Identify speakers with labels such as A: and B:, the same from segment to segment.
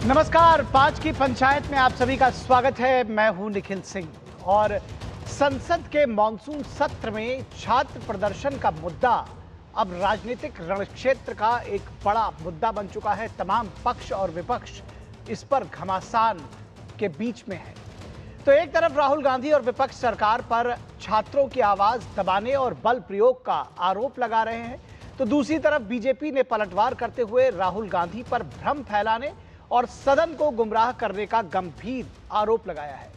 A: नमस्कार, 5 की पंचायत में आप सभी का स्वागत है। मैं हूं निखिल सिंह और संसद के मॉनसून सत्र में छात्र प्रदर्शन का मुद्दा अब राजनीतिक रणक्षेत्र का एक बड़ा मुद्दा बन चुका है। तमाम पक्ष और विपक्ष इस पर घमासान के बीच में है। तो एक तरफ राहुल गांधी और विपक्ष सरकार पर छात्रों की आवाज दबाने और बल प्रयोग का आरोप लगा रहे हैं, तो दूसरी तरफ बीजेपी ने पलटवार करते हुए राहुल गांधी पर भ्रम फैलाने और सदन को गुमराह करने का गंभीर आरोप लगाया है।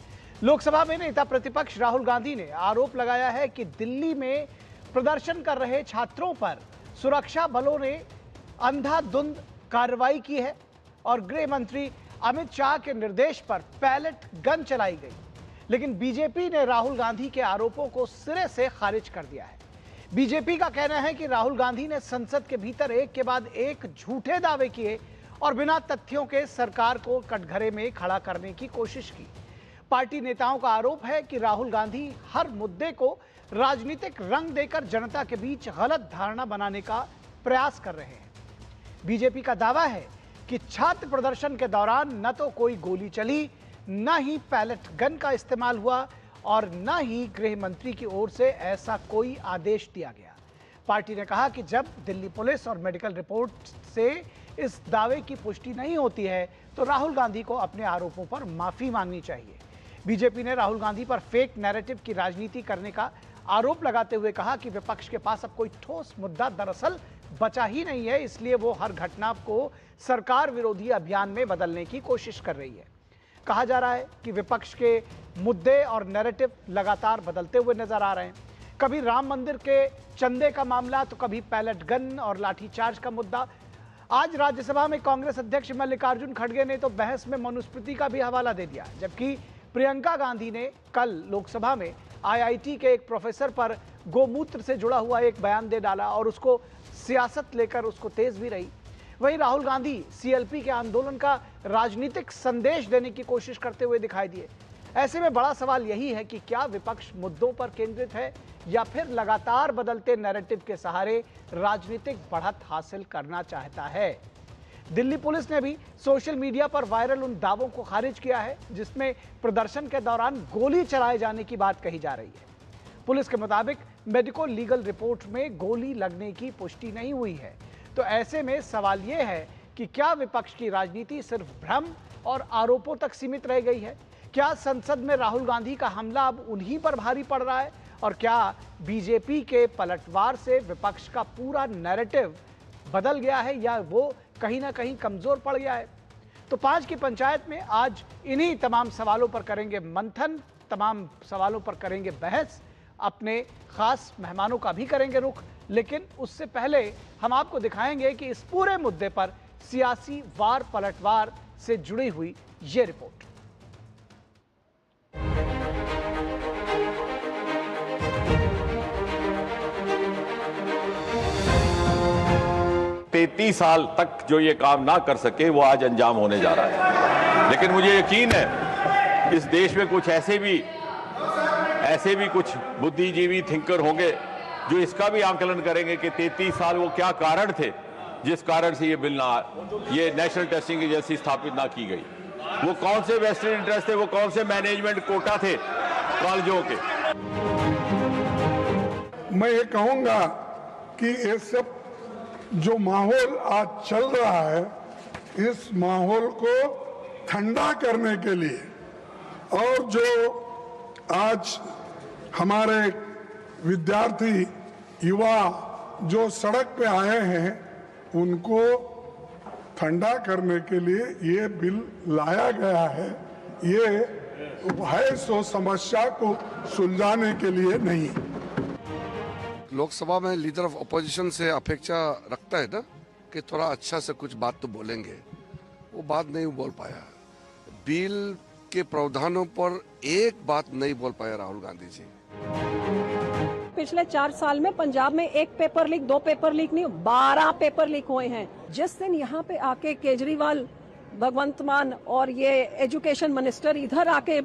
A: लोकसभा में नेता प्रतिपक्ष राहुल गांधी ने आरोप लगाया है कि दिल्ली में प्रदर्शन कर रहे छात्रों पर सुरक्षा बलों ने अंधाधुंध कार्रवाई की है और गृह मंत्री अमित शाह के निर्देश पर पैलेट गन चलाई गई। लेकिन बीजेपी ने राहुल गांधी के आरोपों को सिरे से खारिज कर दिया है। बीजेपी का कहना है कि राहुल गांधी ने संसद के भीतर एक के बाद एक झूठे दावे किए और बिना तथ्यों के सरकार को कटघरे में खड़ा करने की कोशिश की। पार्टी नेताओं का आरोप है कि राहुल गांधी हर मुद्दे को राजनीतिक रंग देकर जनता के बीच गलत धारणा बनाने का प्रयास कर रहे हैं। बीजेपी का दावा है कि छात्र प्रदर्शन के दौरान न तो कोई गोली चली, न ही पैलेट गन का इस्तेमाल हुआ और न ही गृह मंत्री की ओर से ऐसा कोई आदेश दिया गया। पार्टी ने कहा कि जब दिल्ली पुलिस और मेडिकल रिपोर्ट से इस दावे की पुष्टि नहीं होती है तो राहुल गांधी को अपने आरोपों पर माफी मांगनी चाहिए। बीजेपी ने राहुल गांधी पर फेक नैरेटिव की राजनीति करने का आरोप लगाते हुए कहा कि विपक्ष के पास अब कोई ठोस मुद्दा दरअसल बचा ही नहीं है, इसलिए वो हर घटना को सरकार विरोधी अभियान में बदलने की कोशिश कर रही है। कहा जा रहा है कि विपक्ष के मुद्दे और नैरेटिव लगातार बदलते हुए नजर आ रहे हैं। कभी राम मंदिर के चंदे का मामला, तो कभी पैलेट गन और लाठीचार्ज का मुद्दा। आज राज्यसभा में कांग्रेस अध्यक्ष मल्लिकार्जुन खड़गे ने तो बहस में मनुस्मृति का भी हवाला दे दिया, जबकि प्रियंका गांधी ने कल लोकसभा में आईआईटी के एक प्रोफेसर पर गोमूत्र से जुड़ा हुआ एक बयान दे डाला और उसको सियासत लेकर उसको तेज भी रही। वहीं राहुल गांधी सीएलपी के आंदोलन का राजनीतिक संदेश देने की कोशिश करते हुए दिखाई दिए। ऐसे में बड़ा सवाल यही है कि क्या विपक्ष मुद्दों पर केंद्रित है या फिर लगातार बदलते नैरेटिव के सहारे राजनीतिक बढ़त हासिल करना चाहता है। दिल्ली पुलिस ने भी सोशल मीडिया पर वायरल उन दावों को खारिज किया है जिसमें प्रदर्शन के दौरान गोली चलाए जाने की बात कही जा रही है। पुलिस के मुताबिक मेडिको लीगल रिपोर्ट में गोली लगने की पुष्टि नहीं हुई है। तो ऐसे में सवाल यह है कि क्या विपक्ष की राजनीति सिर्फ भ्रम और आरोपों तक सीमित रह गई है? क्या संसद में राहुल गांधी का हमला अब उन्हीं पर भारी पड़ रहा है? और क्या बीजेपी के पलटवार से विपक्ष का पूरा नैरेटिव बदल गया है या वो कहीं ना कहीं कमजोर पड़ गया है? तो 5 की पंचायत में आज इन्हीं तमाम सवालों पर करेंगे मंथन, तमाम सवालों पर करेंगे बहस, अपने खास मेहमानों का भी करेंगे रुख। लेकिन उससे पहले हम आपको दिखाएंगे कि इस पूरे मुद्दे पर सियासी वार पलटवार से जुड़ी हुई ये रिपोर्ट।
B: तीस साल तक जो ये काम ना कर सके वो आज अंजाम होने जा रहा है। लेकिन मुझे यकीन है इस देश में कुछ ऐसे भी कुछ बुद्धिजीवी थिंकर होंगे जो इसका भी आंकलन करेंगे कि 33 साल वो क्या कारण थे जिस कारण से ये नेशनल टेस्टिंग एजेंसी स्थापित ना की गई। वो कौन से वेस्टेड इंटरेस्ट थे, वो कौन से मैनेजमेंट कोटा थे कॉलेजों के।
C: मैं ये कहूंगा कि ये सब जो माहौल आज चल रहा है, इस माहौल को ठंडा करने के लिए और जो आज हमारे विद्यार्थी युवा जो सड़क पे आए हैं उनको ठंडा करने के लिए ये बिल लाया गया है। ये है सो समस्या को सुलझाने के लिए नहीं।
D: लोकसभा में लीडर ऑफ अपोजिशन से अपेक्षा रखता है ना कि थोड़ा अच्छा से कुछ बात तो बोलेंगे, वो बात नहीं बोल पाया। बिल के प्रावधानों पर एक बात नहीं बोल पाया राहुल गांधी जी।
E: पिछले 4 साल में पंजाब में 1 पेपर लीक, 2 पेपर लीक नहीं, 12 पेपर लीक हुए हैं। जिस दिन यहाँ पे आके केजरीवाल, भगवंत मान और ये एजुकेशन मिनिस्टर इधर आके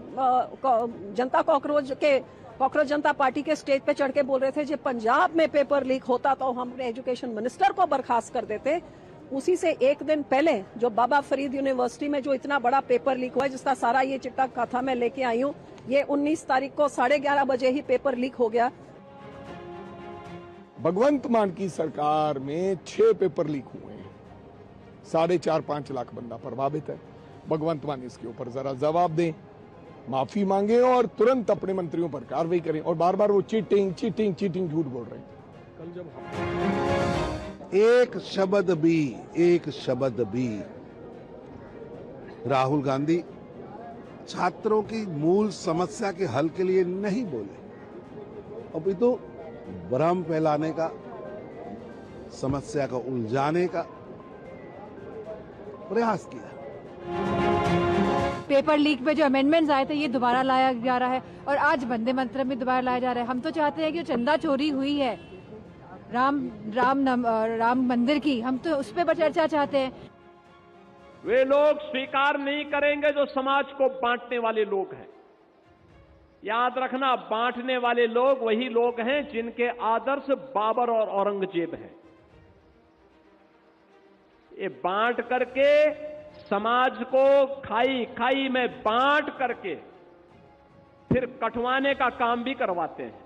E: कांग्रेस जनता पार्टी के स्टेज पे चढ़ के बोल रहे थे कि पंजाब में पेपर लीक होता तो हम एजुकेशन मिनिस्टर को बर्खास्त कर देते, उसी से एक दिन पहले जो बाबा फरीद यूनिवर्सिटी में जो इतना बड़ा पेपर लीक हुआ है, जिसका सारा ये चिट्टा कथा मैं लेके आई हूँ, ये 19 तारीख को 11:30 बजे ही पेपर लीक हो गया।
F: भगवंत मान की सरकार में 6 पेपर लीक हुए हैं, 4.5-5 लाख बंदा प्रभावित है। भगवंत मान इसके ऊपर जरा जवाब दें, माफी मांगे और तुरंत अपने मंत्रियों पर कार्रवाई करें। और बार बार वो चीटिंग चीटिंग चीटिंग झूठ बोल रहे हैं। कल जब
G: एक शब्द भी राहुल गांधी छात्रों की मूल समस्या के हल के लिए नहीं बोले, अभी तो भ्रम फैलाने का, समस्या को उलझाने का प्रयास किया।
H: पेपर लीक में जो अमेंडमेंट्स आए थे ये दोबारा लाया जा रहा है और आज वंदे मातरम में दोबारा लाया जा रहा है। हम तो चाहते हैं कि चंदा चोरी हुई है राम मंदिर की, हम तो उस पर चर्चा चाहते हैं।
I: वे लोग स्वीकार नहीं करेंगे जो समाज को बांटने वाले लोग हैं। याद रखना, बांटने वाले लोग वही लोग हैं जिनके आदर्श बाबर और औरंगजेब हैं। ये बांट करके समाज को खाई खाई में बांट करके फिर कटवाने का काम भी करवाते हैं।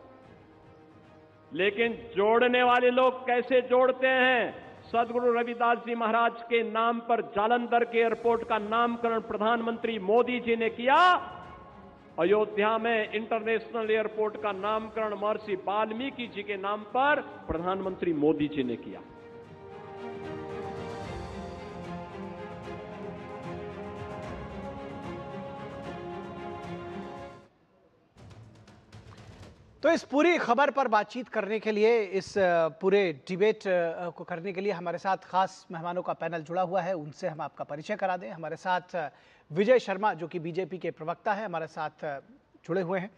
I: लेकिन जोड़ने वाले लोग कैसे जोड़ते हैं? सदगुरु रविदास जी महाराज के नाम पर जालंधर के एयरपोर्ट का नामकरण प्रधानमंत्री मोदी जी ने किया। अयोध्या में इंटरनेशनल एयरपोर्ट का नामकरण महर्षि वाल्मीकि जी के नाम पर प्रधानमंत्री मोदी जी ने किया।
A: तो इस पूरी खबर पर बातचीत करने के लिए, इस पूरे डिबेट को करने के लिए हमारे साथ खास मेहमानों का पैनल जुड़ा हुआ है। उनसे हम आपका परिचय करा दें। हमारे साथ विजय शर्मा जो कि बीजेपी के प्रवक्ता है, हमारे साथ जुड़े हुए हैं।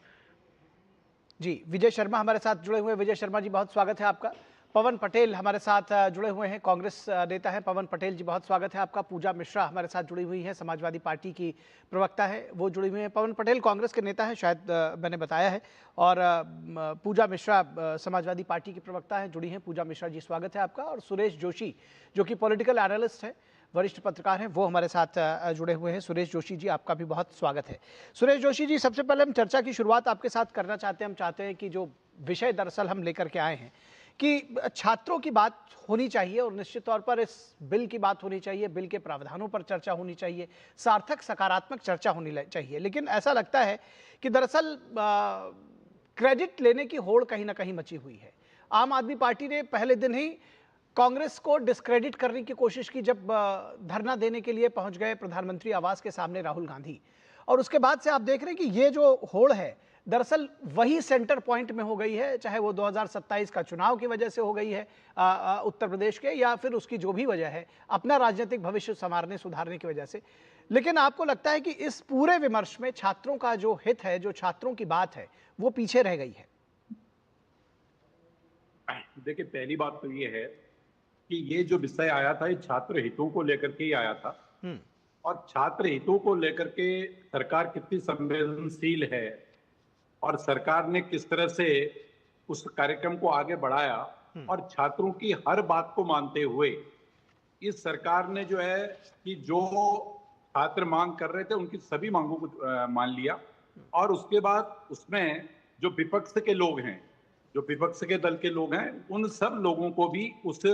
A: जी, विजय शर्मा हमारे साथ जुड़े हुए हैं। विजय शर्मा जी, बहुत स्वागत है आपका। पवन पटेल हमारे साथ जुड़े हुए हैं, कांग्रेस नेता हैं। पवन पटेल जी, बहुत स्वागत है आपका। पूजा मिश्रा हमारे साथ जुड़ी हुई है, समाजवादी पार्टी की प्रवक्ता है, वो जुड़ी हुई हैं। पवन पटेल कांग्रेस के नेता हैं, शायद मैंने बताया है, और पूजा मिश्रा समाजवादी पार्टी की प्रवक्ता हैं, जुड़ी हैं। पूजा मिश्रा जी, स्वागत है आपका। और सुरेश जोशी जो कि पॉलिटिकल एनालिस्ट है, वरिष्ठ पत्रकार हैं, वो हमारे साथ जुड़े हुए हैं। सुरेश जोशी जी, आपका भी बहुत स्वागत है। सुरेश जोशी जी, सबसे पहले हम चर्चा की शुरुआत आपके साथ करना चाहते हैं। हम चाहते हैं कि जो विषय दरअसल हम लेकर के आए हैं कि छात्रों की बात होनी चाहिए और निश्चित तौर पर इस बिल की बात होनी चाहिए, बिल के प्रावधानों पर चर्चा होनी चाहिए, सार्थक सकारात्मक चर्चा होनी चाहिए। लेकिन ऐसा लगता है कि दरअसल क्रेडिट लेने की होड़ कहीं ना कहीं मची हुई है। आम आदमी पार्टी ने पहले दिन ही कांग्रेस को डिस्क्रेडिट करने की कोशिश की जब धरना देने के लिए पहुंच गए प्रधानमंत्री आवास के सामने राहुल गांधी, और उसके बाद से आप देख रहे हैं कि ये जो होड़ है दरअसल वही सेंटर पॉइंट में हो गई है, चाहे वो 2027 का चुनाव की वजह से हो गई है उत्तर प्रदेश के, या फिर उसकी जो भी वजह है अपना राजनीतिक भविष्य संवारने सुधारने की वजह से। लेकिन आपको लगता है कि इस पूरे विमर्श में छात्रों का जो हित है, जो छात्रों की बात है, वो पीछे रह गई है?
J: देखिए, पहली बात तो ये है कि ये जो विषय आया था, ये छात्र हितों को लेकर के ही आया था, और छात्र हितों को लेकर के सरकार कितनी संवेदनशील है और सरकार ने किस तरह से उस कार्यक्रम को आगे बढ़ाया और छात्रों की हर बात को मानते हुए इस सरकार ने जो है कि जो छात्र मांग कर रहे थे उनकी सभी मांगों को मान लिया। और उसके बाद उसमें जो विपक्ष के लोग हैं, जो विपक्ष के दल के लोग हैं, उन सब लोगों को भी उस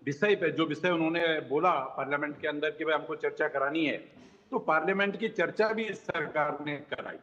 J: विषय पे, जो विषय उन्होंने बोला पार्लियामेंट के अंदर कि भाई हमको चर्चा करानी है, तो पार्लियामेंट की चर्चा भी इस सरकार ने कराई।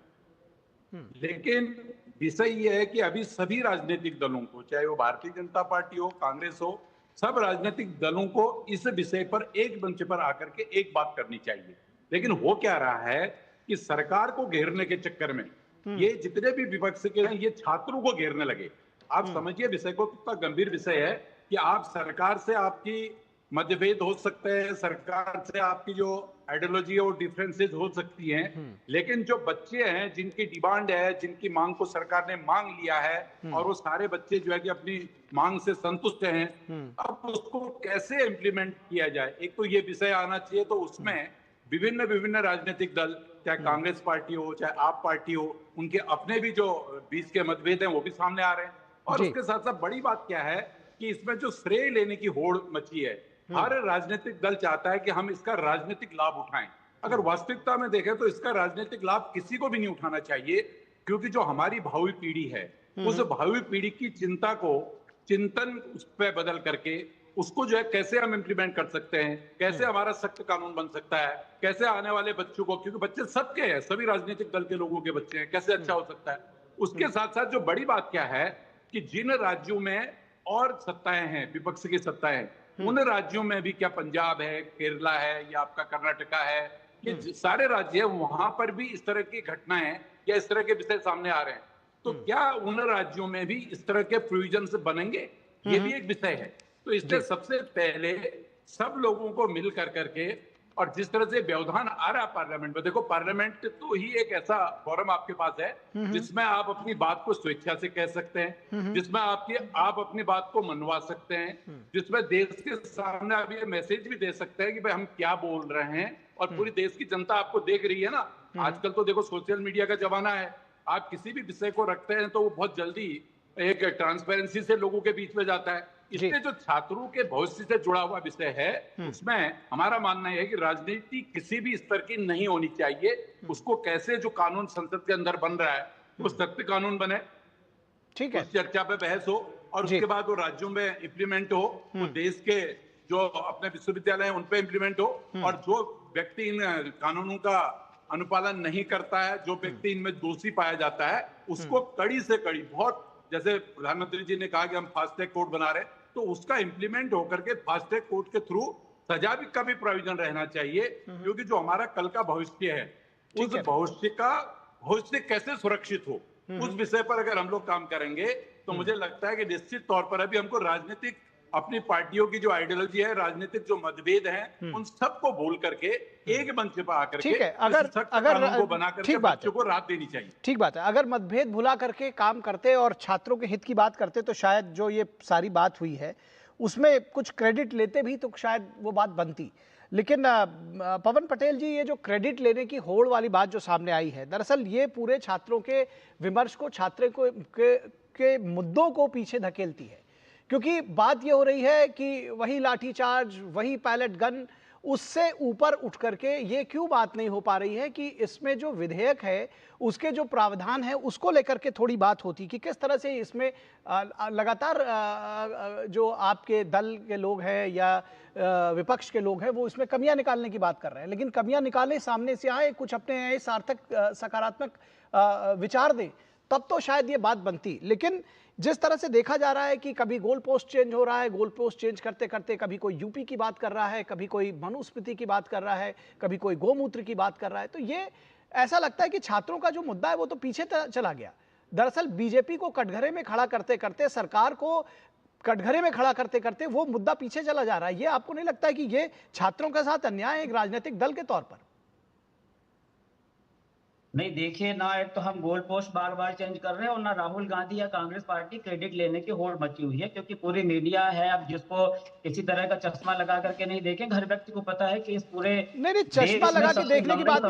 J: लेकिन विषय ये है कि अभी सभी राजनीतिक दलों को, चाहे वो भारतीय जनता पार्टी हो, कांग्रेस हो, सब राजनीतिक दलों को इस विषय पर एक मंच पर आकर के एक बात करनी चाहिए। लेकिन हो क्या रहा है कि सरकार को घेरने के चक्कर में ये जितने भी विपक्ष के हैं, ये छात्रों को घेरने लगे। आप समझिए विषय को, कितना गंभीर विषय है कि आप सरकार से आपकी मतभेद हो सकते हैं, सरकार से आपकी जो आइडियोलॉजी है वो डिफरेंसेस हो सकती हैं, लेकिन जो बच्चे हैं जिनकी डिमांड है, जिनकी मांग को सरकार ने मांग लिया है और वो सारे बच्चे जो है कि अपनी मांग से संतुष्ट हैं, अब उसको कैसे इम्प्लीमेंट किया जाए, एक तो ये विषय आना चाहिए। तो उसमें विभिन्न राजनीतिक दल, चाहे कांग्रेस पार्टी हो, चाहे आप पार्टी हो, उनके अपने भी जो बीच के मतभेद हैं वो भी सामने आ रहे हैं। और उसके साथ साथ बड़ी बात क्या है कि इसमें जो श्रेय लेने की होड़ मची है, हर राजनीतिक दल चाहता है कि हम इसका राजनीतिक लाभ उठाएं। अगर वास्तविकता में देखें तो इसका राजनीतिक लाभ किसी को भी नहीं उठाना चाहिए, क्योंकि जो हमारी भावी पीढ़ी है उस भावी पीढ़ी की चिंता को चिंतन उस पर बदल करके उसको जो है कैसे हम इंप्लीमेंट कर सकते हैं, कैसे हमारा सख्त कानून बन सकता है, कैसे आने वाले बच्चों को, क्योंकि बच्चे सबके हैं, सभी राजनीतिक दल के लोगों के बच्चे हैं, कैसे अच्छा हो सकता है। उसके साथ साथ जो बड़ी बात क्या है कि जिन राज्यों में और सत्ताएं हैं, विपक्ष की सत्ताएं, उन राज्यों में भी, क्या पंजाब है, केरला है या आपका कर्नाटका है, ये सारे राज्य हैं, वहां पर भी इस तरह की घटनाएं या इस तरह के विषय सामने आ रहे हैं। तो क्या उन राज्यों में भी इस तरह के प्रोविजन बनेंगे, ये भी एक विषय है। तो इसलिए सबसे पहले सब लोगों को मिल करके, और जिस तरह से व्यवधान आ रहा है पार्लियामेंट में, देखो पार्लियामेंट तो ही एक ऐसा फोरम आपके पास है जिसमें आप अपनी बात को स्वेच्छा से कह सकते हैं, जिसमें आप अपनी बात को मनवा सकते हैं, जिसमें देश के सामने आप ये मैसेज भी दे सकते हैं कि भाई हम क्या बोल रहे हैं, और पूरी देश की जनता आपको देख रही है ना। आजकल तो देखो सोशल मीडिया का जमाना है, आप किसी भी विषय को रखते हैं तो वो बहुत जल्दी एक ट्रांसपेरेंसी से लोगों के बीच में जाता है। इसलिए जो छात्रों के भविष्य से जुड़ा हुआ विषय है, उसमें हमारा मानना है कि राजनीति किसी भी स्तर की नहीं होनी चाहिए। उसको कैसे जो कानून संसद के अंदर बन रहा है वो सख्त कानून बने,
A: ठीक है,
J: उस चर्चा पे बहस हो, और उसके बाद वो राज्यों में इम्प्लीमेंट हो, वो देश के जो अपने विश्वविद्यालय हैं उन पे इम्प्लीमेंट हो, और जो व्यक्ति इन कानूनों का अनुपालन नहीं करता है, जो व्यक्ति इनमें दोषी पाया जाता है, उसको कड़ी से कड़ी, बहुत जैसे प्रधानमंत्री जी ने कहा कि हम फास्ट ट्रैक कोर्ट बना रहे हैं, तो उसका इंप्लीमेंट होकर के फास्ट ट्रैक कोर्ट के थ्रू सजा भी का भी प्रोविजन रहना चाहिए, क्योंकि जो हमारा कल का भविष्य है उस भविष्य कैसे सुरक्षित हो, उस विषय पर अगर हम लोग काम करेंगे तो मुझे लगता है कि निश्चित तौर पर अभी हमको राजनीतिक अपनी पार्टियों की जो आइडियोलॉजी है, राजनीतिक जो मतभेद हैं, उन सबको भूल करके एक मंच पर आकर के,
A: ठीक है, अगर
J: को बना करके बच्चों को राहत देनी चाहिए।
A: ठीक बात है, अगर मतभेद भुला करके काम करते और छात्रों के हित की बात करते तो शायद जो ये सारी बात हुई है उसमें कुछ क्रेडिट लेते भी तो शायद वो बात बनती। लेकिन पवन पटेल जी, ये जो क्रेडिट लेने की होड़ वाली बात जो सामने आई है, दरअसल ये पूरे छात्रों के विमर्श को, छात्रों को के मुद्दों को पीछे धकेलती है। क्योंकि बात ये हो रही है कि वही लाठीचार्ज, वही पैलेट गन, उससे ऊपर उठ करके ये क्यों बात नहीं हो पा रही है कि इसमें जो विधेयक है उसके जो प्रावधान है उसको लेकर के थोड़ी बात होती कि किस तरह से इसमें लगातार जो आपके दल के लोग हैं या विपक्ष के लोग हैं वो इसमें कमियां निकालने की बात कर रहे हैं, लेकिन कमियां निकाले, सामने से आए, कुछ अपने सार्थक सकारात्मक विचार दें, तब तो शायद ये बात बनती। लेकिन जिस तरह से देखा जा रहा है कि कभी गोल पोस्ट चेंज हो रहा है, गोल पोस्ट चेंज करते करते कभी कोई यूपी की बात कर रहा है, कभी कोई मनुस्मृति की बात कर रहा है, कभी कोई गोमूत्र की बात कर रहा है, तो ये ऐसा लगता है कि छात्रों का जो मुद्दा है वो तो पीछे चला गया। दरअसल बीजेपी को कटघरे में खड़ा करते करते, सरकार को कटघरे में खड़ा करते करते वो मुद्दा पीछे चला जा रहा है। ये आपको नहीं लगता है कि ये छात्रों के साथ अन्याय है एक राजनीतिक दल के तौर पर?
K: नहीं, देखिए ना, एक तो हम गोल पोस्ट बार बार चेंज कर रहे हैं और ना राहुल गांधी या कांग्रेस पार्टी क्रेडिट लेने की होड़ मची हुई है, क्योंकि पूरी मीडिया है, अब जिसको किसी तरह का चश्मा लगा करके नहीं देखें, हर व्यक्ति को पता है कि इस पूरे
A: नहीं चश्मा लगा के देखने की बात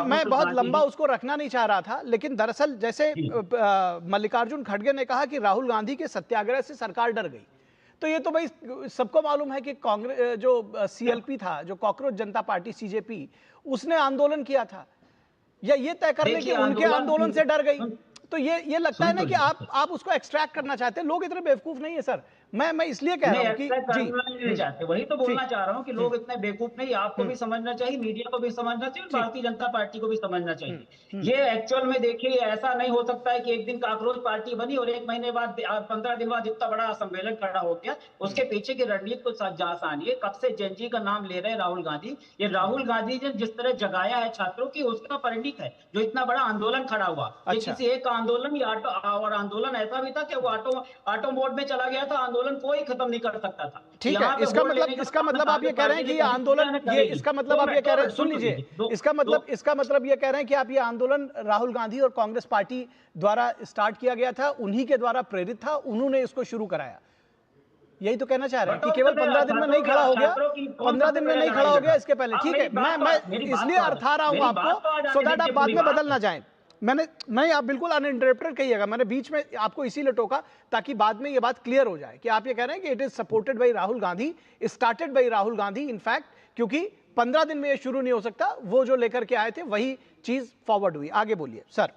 A: मैं बहुत लंबा उसको रखना नहीं चाह रहा था। लेकिन दरअसल जैसे मल्लिकार्जुन खड़गे ने कहा कि राहुल गांधी के सत्याग्रह से सरकार डर गई, तो ये तो भाई सबको मालूम है कि कांग्रेस जो CLP था, जो कॉकरोच जनता पार्टी CJP, उसने आंदोलन किया था, या ये तय कर ले कि उनके आंदोलन से डर गई। तो ये लगता है ना कि आप उसको एक्सट्रैक्ट करना चाहते हैं। लोग इतने बेवकूफ नहीं है सर, मैं इसलिए कह रहा हूँ कि
K: नहीं चाहते, वही तो बोलना चाह रहा हूँ कि लोग इतने बेवकूफ नहीं। आपको भी समझना चाहिए, मीडिया को भी समझना चाहिए, भारतीय जनता पार्टी को भी समझना चाहिए। ये एक्चुअल में देखिए, ऐसा नहीं हो सकता है कि एक दिन काकरोच पार्टी बनी और 1 महीने बाद 15 दिन बाद इतना बड़ा सम्मेलन खड़ा हो गया। उसके पीछे की रणनीति को जानिए। कब से जेनजी का नाम ले रहे हैं राहुल गांधी। ये राहुल गांधी ने जिस तरह जगाया है छात्रों की, उसका परिणित है जो इतना बड़ा आंदोलन खड़ा हुआ। ये किसी एक आंदोलन या और आंदोलन ऐसा भी था कि वो ऑटो मोड में चला गया था, आंदोलन कोई खत्म नहीं कर सकता था।
A: ठीक है, इसका मतलब आप ये कह रहे हैं कि ये आंदोलन, ये इसका मतलब आप ये कह रहे हैं, सुन लीजिए, इसका मतलब ये कह रहे हैं कि आप ये आंदोलन राहुल गांधी और कांग्रेस पार्टी द्वारा स्टार्ट किया गया था, उन्हीं के द्वारा प्रेरित था, उन्होंने इसको शुरू कराया, यही तो कहना चाह रहे हैं कि केवल 15 दिन में नहीं खड़ा हो गया, 15 दिन में नहीं खड़ा हो गया इसके पहले। ठीक है, मैं इसलिए अर्था रहा हूं आपको, सो दैट आप बाद में बदल ना जाएं। नहीं, आप बिल्कुल अनइंटरप्टेड कहिएगा, मैंने बीच में आपको इसीलिए टोका ताकि बाद में ये बात क्लियर हो जाए कि आप ये कह रहे हैं कि it is supported by Rahul Gandhi, started by Rahul Gandhi in fact, क्योंकि 15 दिन में ये शुरू नहीं हो सकता, वो जो लेकर के आए थे वही चीज फॉरवर्ड हुई। आगे बोलिए सर।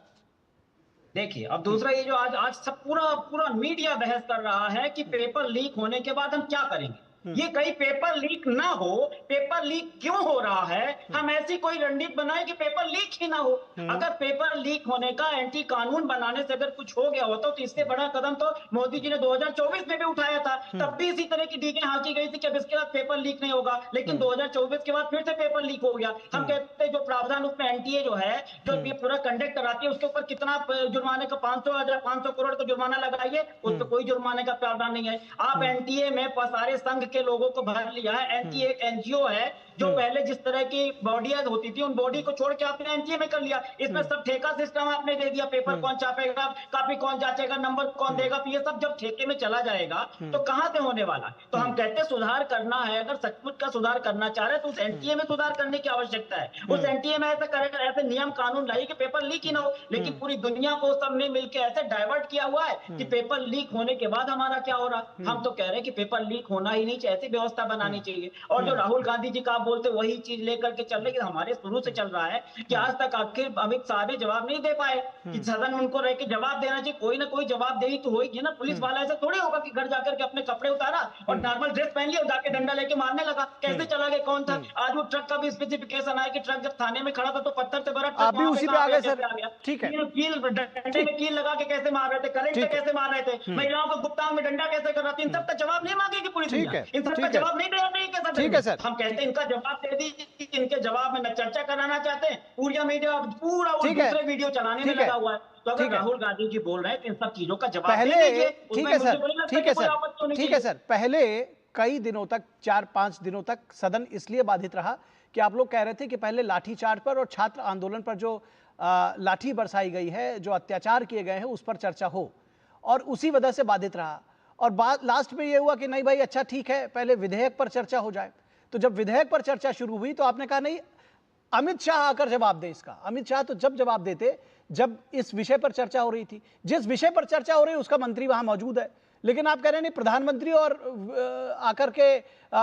K: देखिए, अब दूसरा ये जो आज सब पूरा मीडिया बहस कर रहा है कि पेपर लीक होने के बाद हम क्या करेंगे। ये कहीं पेपर लीक ना हो, पेपर लीक क्यों हो रहा है, हम ऐसी कोई रणनीति बनाए कि पेपर लीक ही ना हो। अगर पेपर लीक होने का एंटी कानून बनाने से अगर कुछ हो गया होता तो इससे बड़ा कदम तो मोदी जी ने 2024 में भी उठाया था, तब भी इसी तरह की डीकें हाँकी गई थी कि अब इसके बाद पेपर लीक नहीं होगा, लेकिन 2024 के बाद फिर से पेपर लीक हो गया। हम कहते हैं जो प्रावधान उसमें एनटीए जो है, जो ये पूरा कंडक्ट कराती है, उसके ऊपर कितना जुर्माने का 500 करोड़ का जुर्माना लगाइए, उस पर कोई जुर्माने का प्रावधान नहीं है। आप एनटीए में सारे संघ के लोगों को भर लिया है। एनटीए एक एनजीओ है जो पहले जिस तरह की बॉडियां होती थी उन बॉडी को छोड़ के आपने एनटीए में कर लिया। इसमें सब ठेका सिस्टम आपने दे दिया, पेपर कौन छापेगा, कॉपी कौन जांचेगा, नंबर कौन देगा, ये सब जब ठेके में चला जाएगा तो कहां से होने वाला। तो हम कहते हैं सुधार करना है, अगर सचमुच का सुधार करना चाह रहे हैं तो उस एनटीए में सुधार करने की आवश्यकता है। उस एनटीए में ऐसे नियम कानून लाइए कि पेपर लीक ही ना हो, लेकिन पूरी दुनिया को सबने मिलकर ऐसे डाइवर्ट किया हुआ है कि पेपर लीक होने के बाद हमारा क्या हो रहा। हम तो कह रहे हैं कि पेपर लीक होना ही नहीं चाहिए, ऐसी व्यवस्था बनानी चाहिए। और जो राहुल गांधी जी का आप बोलते वही चीज लेकर के चल रही है, हमारे शुरू से चल रहा है कि आज तक आखिर अमित शाह ने जवाब नहीं दे पाए कि सदन में उनको रह के जवाब देना चाहिए। कोई ना कोई जवाब देगी तो होगी ना। पुलिस वाला ऐसा थोड़ी होगा कि घर जाकर के अपने कपड़े उतारा और नॉर्मल ड्रेस पहन लिया और जाके डंडा लेके मारने लगा। कैसे चला गया, कौन था। आज वो ट्रक का भी स्पेसिफिकेशन आया कि ट्रक जब थाने में खड़ा था तो पत्थर से भरा ट्रक
A: उसी पे आ गए सर। ठीक है,
K: डंडे में कील लगा के कैसे मार रहे थे, करंट से कैसे मार रहे थे, महिलाओं को गुप्तांग में डंडा कैसे कर रहा था, इन सब का जवाब नहीं मांगेगी पुलिस। इन सब का जवाब नहीं देना चाहिए।
A: ठीक है सर,
K: हम कहते हैं इनका जवाब दे दी। इनके जवाब में न चर्चा कराना चाहते हैं, पूरा मीडिया पूरा दूसरे वीडियो चलाने में लगा हुआ है। तो अगर राहुल गांधी जी बोल रहे हैं तो इन सब चीजों का जवाब
A: पहले, ठीक है सर, पहले कई दिनों तक, 4-5 दिनों तक सदन इसलिए बाधित रहा कि आप लोग कह रहे थे कि पहले लाठीचार्ज पर और छात्र आंदोलन पर जो लाठी बरसाई गई है, जो अत्याचार किए गए हैं उस पर चर्चा हो, और उसी वजह से बाधित रहा। और लास्ट में ये हुआ कि नहीं भाई अच्छा ठीक है, पहले विधेयक पर चर्चा हो जाए। तो जब विधेयक पर चर्चा शुरू हुई तो आपने कहा नहीं, अमित शाह आकर जवाब दे इसका। अमित शाह तो जब जवाब देते जब इस विषय पर चर्चा हो रही थी, जिस विषय पर चर्चा हो रही है उसका मंत्री वहां मौजूद है, लेकिन आप कह रहे हैं नहीं प्रधानमंत्री और आकर के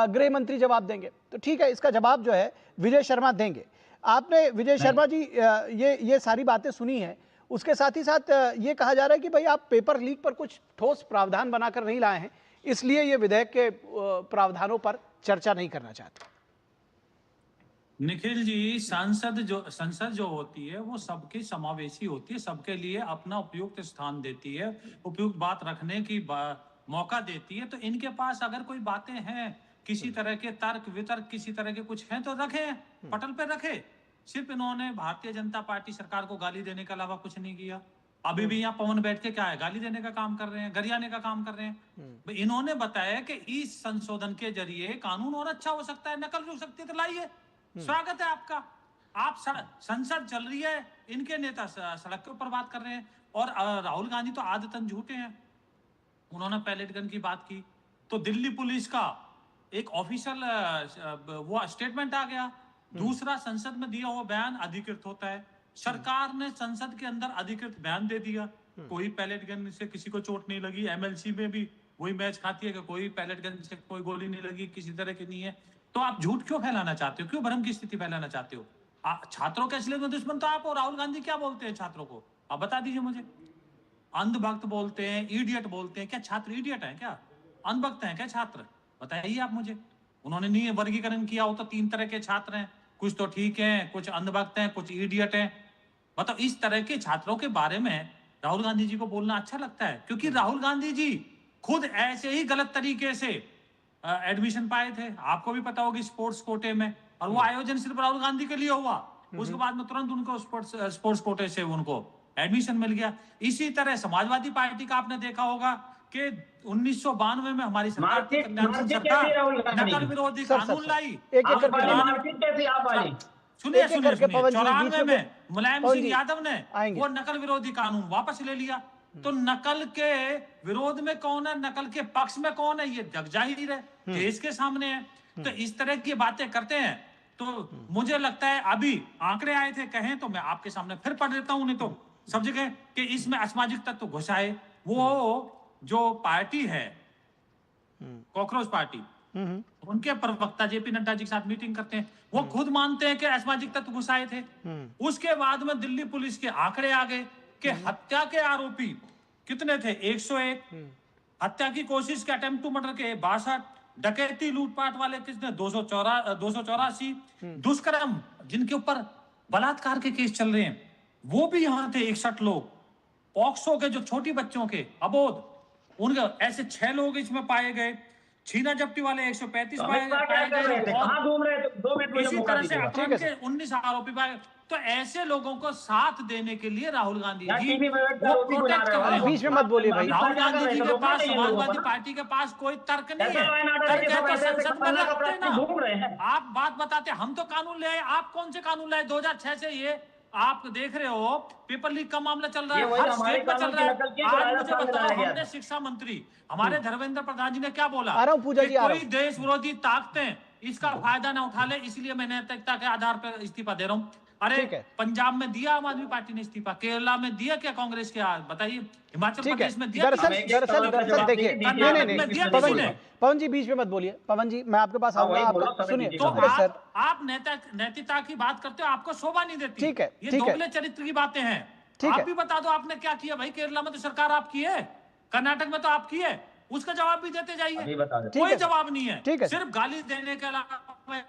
A: गृह मंत्री जवाब देंगे। तो ठीक है, इसका जवाब जो है विजय शर्मा देंगे। आपने विजय शर्मा जी ये सारी बातें सुनी हैं, उसके साथ ही साथ ये कहा जा रहा है कि भाई आप पेपर लीक पर कुछ ठोस प्रावधान बनाकर नहीं लाए हैं, इसलिए ये विधेयक के प्रावधानों पर चर्चा नहीं करना चाहते।
L: निखिल जी, संसद जो होती है वो सबकी समावेशी होती है, सबके लिए अपना उपयुक्त स्थान देती है, उपयुक्त बात रखने की मौका देती है। तो इनके पास अगर कोई बातें हैं, किसी तरह के तर्क वितर्क किसी तरह के कुछ हैं तो रखे, पटल पे रखे। सिर्फ इन्होंने भारतीय जनता पार्टी सरकार को गाली देने के अलावा कुछ नहीं किया। अभी भी यहाँ पवन बैठ के क्या है, गाली देने का काम कर रहे हैं, गरियाने का काम कर रहे हैं। इन्होंने बताया कि इस संशोधन के जरिए कानून और अच्छा हो सकता है, नकल रुक सकती है, तो लाइए, स्वागत है आपका। आप संसद चल रही है, इनके नेता सड़क के ऊपर बात कर रहे हैं। और राहुल गांधी तो आदतन झूठे हैं। उन्होंने पैलेट गन की बात की तो दिल्ली पुलिस का एक ऑफिशियल वो स्टेटमेंट आ गया। दूसरा, संसद में दिया हुआ बयान अधिकृत होता है। सरकार ने संसद के अंदर अधिकृत बयान दे दिया, कोई पैलेट गन से किसी को चोट नहीं लगी। एमएलसी में भी वही मैच खाती है कि कोई पैलेट गन से कोई गोली नहीं लगी, किसी तरह की नहीं है। तो आप झूठ क्यों फैलाना चाहते हो, क्यों भ्रम की स्थिति फैलाना चाहते हो? छात्रों के असली दुश्मन तो आप हो। राहुल गांधी क्या बोलते हैं छात्रों को, आप बता दीजिए मुझे। अंधभक्त बोलते हैं, इडियट बोलते हैं। क्या छात्र इडियट है, क्या अंधभक्त हैं क्या छात्र? बताइए आप मुझे। उन्होंने नहीं वर्गीकरण किया हो तो 3 तरह के छात्र हैं, कुछ तो ठीक हैं, कुछ अंधभक्त हैं, कुछ इडियट हैं। मतलब इस तरह के छात्रों के बारे में राहुल गांधी जी को बोलना अच्छा लगता है, क्योंकि राहुल गांधी जी खुद ऐसे ही गलत तरीके से एडमिशन पाए थे। आपको भी पता होगी स्पोर्ट्स कोटे में, और वो आयोजन सिर्फ राहुल गांधी के लिए हुआ। उसके बाद में तुरंत उनको स्पोर्ट्स कोटे से उनको एडमिशन मिल गया। इसी तरह समाजवादी पार्टी का आपने देखा होगा कि 1992 में हमारी सरकार नकल विरोधी कानून लाई। सुनिए 94 में मुलायम सिंह यादव ने वो नकल विरोधी कानून वापस ले लिया। तो नकल के विरोध में कौन है, नकल के पक्ष में कौन है, ये जग जाहिर है, देश के सामने है। तो इस तरह की बातें करते हैं। तो मुझे लगता है अभी आंकड़े आए थे, कहें तो मैं आपके सामने फिर पढ़ देता हूं, नहीं तो सब जगह कि इसमें असामाजिक तत्व घुसाए। वो जो पार्टी है कॉकरोच पार्टी, उनके प्रवक्ता जेपी नड्डा जी के साथ मीटिंग करते हैं, वो खुद मानते हैं कि असामाजिक तत्व घुसाए थे। उसके बाद में दिल्ली पुलिस के आंकड़े आ गए कि हत्या के आरोपी कितने थे, 101, हत्या की कोशिश के अटेम्प्ट टू मर्डर के 62, डकैती लूटपाट वाले कितने 284, दुष्कर्म जिनके ऊपर बलात्कार के केस चल रहे हैं वो भी यहाँ थे 61 लोग, पॉक्सो के जो छोटी बच्चों के अबोध उनके ऐसे 6 लोग इसमें पाए गए, छीना जब्ती वाले 135 पाए गए, इसी तरह से अपहरण के 19 आरोपी पाए। तो ऐसे लोगों को साथ देने के लिए राहुल गांधी जी वो प्रोटेक्ट कर रहे हैं।
A: बीच में मत बोलिए भाई।
L: राहुल गांधी जी के पास, समाजवादी पार्टी के पास कोई तर्क नहीं है, तर्क है तो संसद में रखते ना। आप बात बताते, हम तो कानून ले आए, आप कौन से कानून लाए? 2006 से ये आप देख रहे हो पेपर लीक का मामला चल रहा है, हर स्टेट में चल रहा है। आज मुझे बताओ, हमने शिक्षा मंत्री हमारे धर्मेंद्र प्रधान जी ने क्या बोला? कोई देश विरोधी ताकतें इसका फायदा ना उठा ले, इसलिए मैं नैतिकता के आधार पर इस्तीफा दे रहा हूँ। अरे पंजाब में दिया आम आददमी पार्टी ने इस्तीफा, केरला में दिया क्या कांग्रेस के? बताइए, हिमाचल प्रदेश में दिया?
A: दरअसल देखिए, नहीं पवन जी बीच में मत बोलिए। पवन जी मैं आपके पास आऊंगा, आप सुनिए।
L: तो आप नैतिकता की बात करते हो, आपको शोभा नहीं देती। ठीक है, ये दोगले चरित्र की बातें हैं। आप भी बता दो आपने क्या किया भाई। केरला में तो सरकार आपकी है, कर्नाटक में तो आपकी है, उसका जवाब भी देते जाइए। कोई जवाब नहीं है, सिर्फ गाली देने के अलावा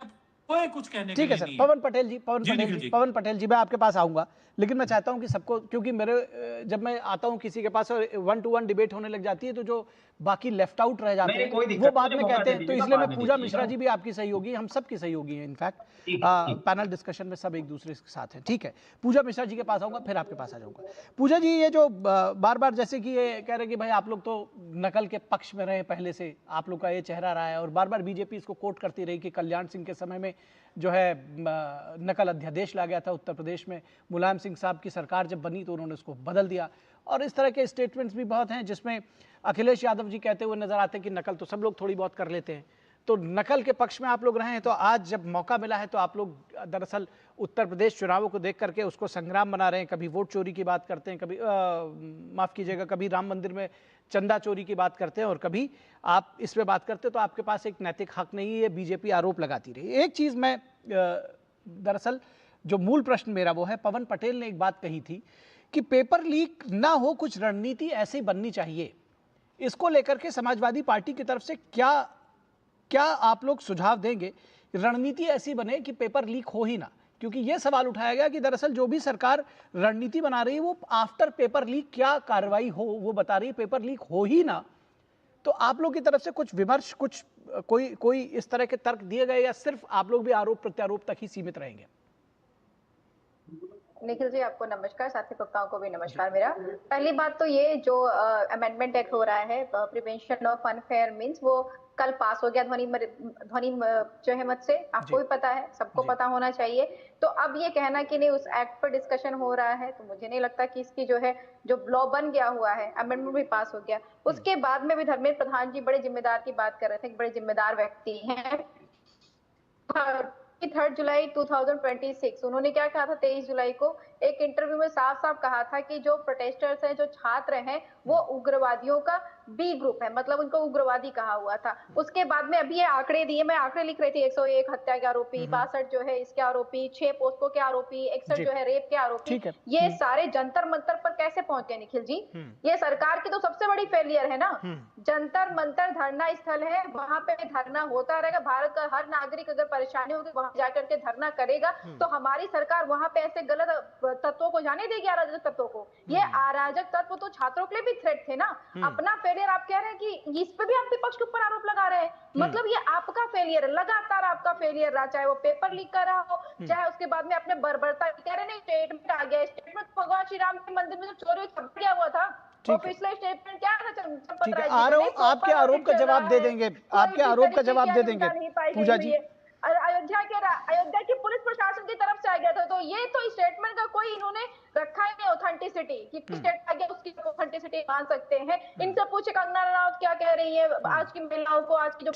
L: कोई कुछ कहने
A: ठीक है सर। पवन पटेल जी, पवन पटेल जी मैं आपके पास आऊंगा, लेकिन मैं चाहता हूं कि सबको, क्योंकि मेरे जब मैं आता हूं किसी के पास और 1-to-1 डिबेट होने लग जाती है तो जो बाकी लेफ्ट आउट रह जाते हैं वो बाद में कहते हैं। तो इसलिए मैं, पूजा मिश्रा जी भी आपकी सहयोगी, हम सब की सहयोगी हैं इनफैक्ट, पैनल डिस्कशन में सब एक दूसरे के साथ हैं। ठीक है, पूजा मिश्रा जी के पास आऊंगा, फिर आपके पास आ जाऊंगा। पूजा जी, ये जो बार बार जैसे कि ये कह रहे कि भाई आप लोग तो नकल के पक्ष में रहे, पहले से आप लोग का ये चेहरा रहा है, और बार बार बीजेपी इसको कोट करती रही कि कल्याण सिंह के समय में जो है नकल अध्यादेश ला गया था उत्तर प्रदेश में, मुलायम सिंह साहब की सरकार जब बनी तो उन्होंने उसको बदल दिया, और इस तरह के स्टेटमेंट्स भी बहुत हैं जिसमें अखिलेश यादव जी कहते हुए नजर आते हैं कि नकल तो सब लोग थोड़ी बहुत कर लेते हैं। तो नकल के पक्ष में आप लोग रहे हैं, तो आज जब मौका मिला है तो आप लोग दरअसल उत्तर प्रदेश चुनावों को देख करके उसको संग्राम बना रहे हैं। कभी वोट चोरी की बात करते हैं, कभी माफ़ कीजिएगा, कभी राम मंदिर में चंदा चोरी की बात करते हैं, और कभी आप इस पे बात करते हैं। तो आपके पास एक नैतिक हक नहीं है, बीजेपी आरोप लगाती रही। एक चीज़ मैं दरअसल जो मूल प्रश्न मेरा वो है, पवन पटेल ने एक बात कही थी कि पेपर लीक ना हो, कुछ रणनीति ऐसी बननी चाहिए। इसको लेकर के समाजवादी पार्टी की तरफ से क्या आप लोग सुझाव देंगे? रणनीति ऐसी बने कि पेपर लीक हो ही ना, क्योंकि यह सवाल उठाया गया कि दरअसल जो भी सरकार रणनीति बना रही है वो आफ्टर पेपर लीक क्या कार्रवाई हो वो बता रही है, पेपर लीक हो ही ना। तो आप लोग की तरफ से कुछ विमर्श, कुछ कोई इस तरह के तर्क दिए गए, या सिर्फ आप लोग भी आरोप प्रत्यारोप तक ही सीमित रहेंगे?
M: निखिल जी आपको नमस्कार, साथी वक्ताओं को भी नमस्कार। मेरा पहली बात तो ये जो अमेंडमेंट एक्ट हो रहा है प्रिवेंशन ऑफ अनफेयर मींस, वो कल पास हो गया ध्वनि जो है मत से, आपको भी पता है, सबको पता होना चाहिए। तो अब ये कहना कि नहीं उस एक्ट पर डिस्कशन हो रहा है, तो मुझे नहीं लगता कि इसकी जो है जो लॉ बन गया हुआ है, अमेंडमेंट भी पास हो गया। उसके बाद में भी धर्मेंद्र प्रधान जी बड़े जिम्मेदार की बात कर रहे थे, बड़े जिम्मेदार व्यक्ति हैं। 3 जुलाई 2026 उन्होंने क्या कहा था, 23 जुलाई को एक इंटरव्यू में साफ साफ कहा था कि जो प्रोटेस्टर्स हैं, जो छात्र हैं, वो उग्रवादियों का बी ग्रुप है, मतलब उनको उग्रवादी कहा हुआ था। उसके बाद में अभी ये आंकड़े दिए, मैं आंकड़े लिख रही थी, 101 हत्या के आरोपी, 62 जो है इसके आरोपी, 6 पोस्को के आरोपी, 61 जो है रेप के आरोपी, ये सारे जंतर मंतर पर कैसे पहुंचे निखिल जी? ये सरकार की तो सबसे बड़ी फेलियर है ना। जंतर मंतर धरना स्थल है, वहां पे धरना होता रहेगा। भारत का हर नागरिक अगर परेशानी होगी वहां जाकर के धरना करेगा, तो हमारी सरकार वहां पे ऐसे गलत तत्वों को जाने देगी, अराजक तत्वों को। ये अराजक तत्व तो छात्रों के लिए भी थ्रेट थे ना। अपना फेलियर आप कह रहे हैं कि इस पे भी आप विपक्ष के ऊपर आरोप लगा रहे हैं, मतलब ये आपका फेलियर है, लगातार आपका फेलियर रहा, चाहे वो पेपर लीक कर रहा हो, चाहे उसके बाद में अपने बर्बरता कह रहे हैं। स्टेटमेंट आ गया, स्टेटमेंट भगवान श्री राम के मंदिर में जो चोरी छप गया हुआ था, तो पिछले स्टेटमेंट क्या था?
A: आपके आरोप का जवाब दे देंगे, आपके आरोप का जवाब दे देंगे पूजा जी।
M: अयोध्या की पुलिस प्रशासन की तरफ से आ गया था। तो ये तो स्टेटमेंट का कोई इन्होंने रखा ही नहीं ऑथेंटिसिटी कि स्टेट आ गया उसकी ऑथेंटिसिटी मान सकते हैं। इनसे पूछे कंगना रनावत क्या कह रही है आज की महिलाओं को, आज की जो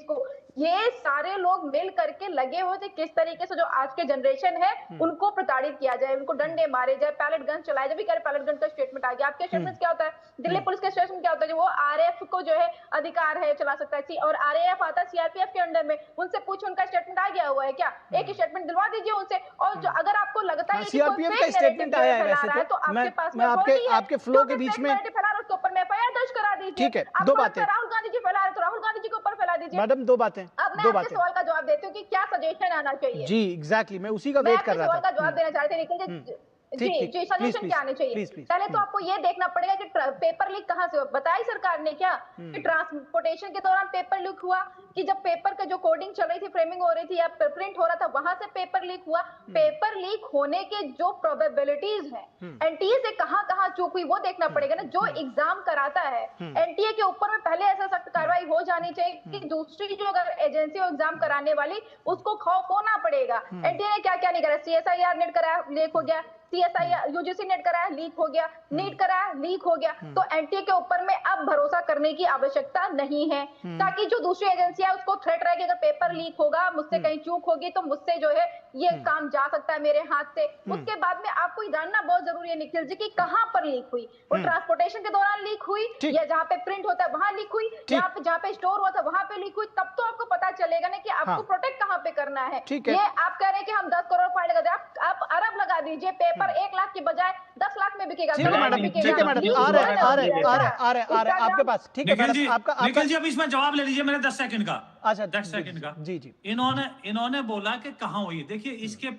M: को, ये सारे लोग मिल करके लगे हुए थे किस तरीके से जो आज के जनरेशन है उनको प्रताड़ित किया जाए, उनको डंडे मारे जाए, पैलेट गन चलाए जाए। पैलेट गन का स्टेटमेंट आ गया। आपके स्टेटमेंट क्या होता है? दिल्ली पुलिस के स्टेटमेंट क्या होता है? वो आरएएफ को जो है अधिकार है चला सकता है, और आरएएफ आता है सीआरपीएफ के अंडर में। उनसे पूछे उनका स्टेटमेंट आ गया हुआ है क्या? एक स्टेटमेंट दिलवा दीजिए उनसे। और जो अगर आपको लगता है कि
A: सीआरपीएफ का स्टेटमेंट आया है वैसे तो मैं आपके फ्लो के बीच में
M: उसके ऊपर में एफआईआर दर्ज करा दीजिए।
A: ठीक है, दो बातें।
M: राहुल गांधी जी फैला रहे तो राहुल गांधी जी के ऊपर फैला दीजिए।
A: मैडम दो बातें,
M: दो बातें। सवाल का जवाब देती हूँ कि क्या सजेशन आना चाहिए।
A: जी एग्जैक्टली, मैं उसी का वेट कर रहा था।
M: सवाल का जवाब देना चाहते निखिल जी। जी सजेशन क्या आने चाहिए? पहले तो आपको ये देखना पड़ेगा कि पेपर लीक कहाँ से हुआ। बताई सरकार ने क्या कि ट्रांसपोर्टेशन के दौरान पेपर लीक हुआ, कि जब पेपर का जो कोडिंग चल रही थी, फ्रेमिंग हो रही थी या प्रिंट हो रहा था, वहां से पेपर लीक हुआ। पेपर लीक होने के जो प्रोबेबिलिटीज है, एनटीए से कहां चूक हुई वो देखना पड़ेगा ना। जो एग्जाम कराता है एनटीए के ऊपर में पहले ऐसा सख्त कार्रवाई हो जानी चाहिए कि दूसरी जो अगर एजेंसी एग्जाम कराने वाली उसको खौफ होना पड़ेगा। एनटीए ने क्या क्या नहीं करा, सीएसआईआर नेट कराया लीक हो गया, सीएसआईआर यूजीसी नेट कराया लीक हो गया, नीट कराया लीक हो गया। तो एनटीए के ऊपर में अब भरोसा करने की आवश्यकता नहीं है, ताकि जो दूसरी एजेंसी है उसको थ्रेट रहे कि अगर पेपर लीक होगा, मुझसे कहीं चूक होगी तो मुझसे जो है ये काम जा सकता है मेरे हाथ से। उसके बाद में आपको जानना बहुत जरूरी है निखिल जी कि कहां पर लीक हुई। वो ट्रांसपोर्टेशन के दौरान लीक हुई या जहां पे प्रिंट होता है वहां लीक हुई, जहां पे स्टोर हुआ था वहां पे लीक हुई। तब तो आपको पता चलेगा ना कि आपको प्रोटेक्ट कहां पे करना है। ये आप कह रहे हैं कि हम 10 करोड़ फाइल लगा दें, आप अरब लगा दीजिए, पेपर 1 लाख की बजाय 10 लाख में बिकेगा।
A: ठीक है मैडम, ठीक है मैडम, आ रहे आपके पास। ठीक है मैडम, आपका
L: निखिल जी अब इसमें जवाब ले लीजिए मेरे 10 सेकंड का।
A: अच्छा
L: 10 सेकंड का।
A: जी जी।
L: इन्होंने बोला कि कहां हुई। देखिए इसके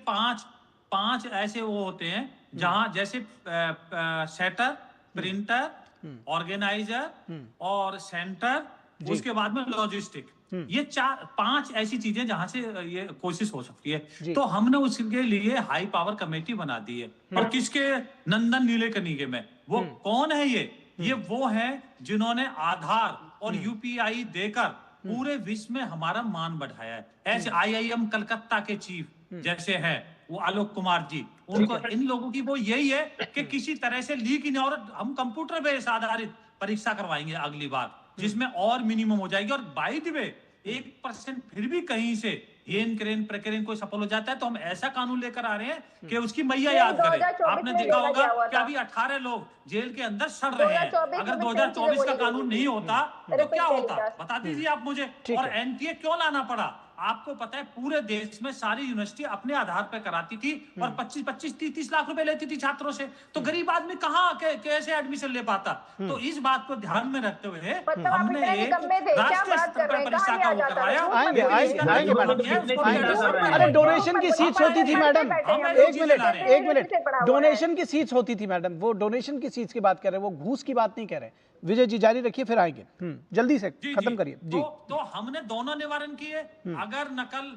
L: पांच ऐसे वो होते हैं जहां जैसे सेटर, प्रिंटर, ऑर्गेनाइजर और सेंटर, उसके बाद में लॉजिस्टिक। ये 4-5 ऐसी चीजें जहां से ये कोशिश हो सकती है। तो हमने उसके लिए हाई पावर कमेटी बना दी है। और किसके? नंदन नीलेकनी में। वो कौन है ये वो है जिन्होंने आधार और यूपीआई देकर पूरे विश्व में हमारा मान बढ़ाया है। ऐसे आईआईएम कलकत्ता के चीफ जैसे हैं वो आलोक कुमार जी, उनको इन लोगों की वो यही है कि किसी तरह से लीक ही नहीं। और हम कंप्यूटर बेस आधारित परीक्षा करवाएंगे अगली बार, जिसमें और मिनिमम हो जाएगी। और बाय द वे 1% फिर भी कहीं से प्रकरण कोई सफल हो जाता है तो हम ऐसा कानून लेकर आ रहे हैं कि उसकी मैया याद करें। आपने देखा होगा कि अभी 18 लोग जेल के अंदर सड़ रहे हैं। अगर 2024 का कानून नहीं होता तो क्या होता, बता दीजिए आप मुझे। और एनटीए क्यों लाना पड़ा? आपको पता है पूरे देश में सारी यूनिवर्सिटी अपने आधार पर कराती थी और 25-30 लाख रुपए लेती थी छात्रों से। तो गरीब आदमी कहाँ कैसे एडमिशन ले पाता? तो इस बात को ध्यान में रखते हुए हमने एक राष्ट्रीय स्तर पर परीक्षा का वो करवाया।
A: अरे डोनेशन की सीट्स होती थी मैडम, एक मिनट डोनेशन की सीट्स होती थी मैडम, वो डोनेशन की सीट्स की बात कर रहे हैं, वो घूस की बात नहीं कर रहे। विजय जी जारी रखिए, फिर आएंगे। जल्दी से खत्म करिए जी।
L: तो हमने दोनों निवारण किए। अगर नकल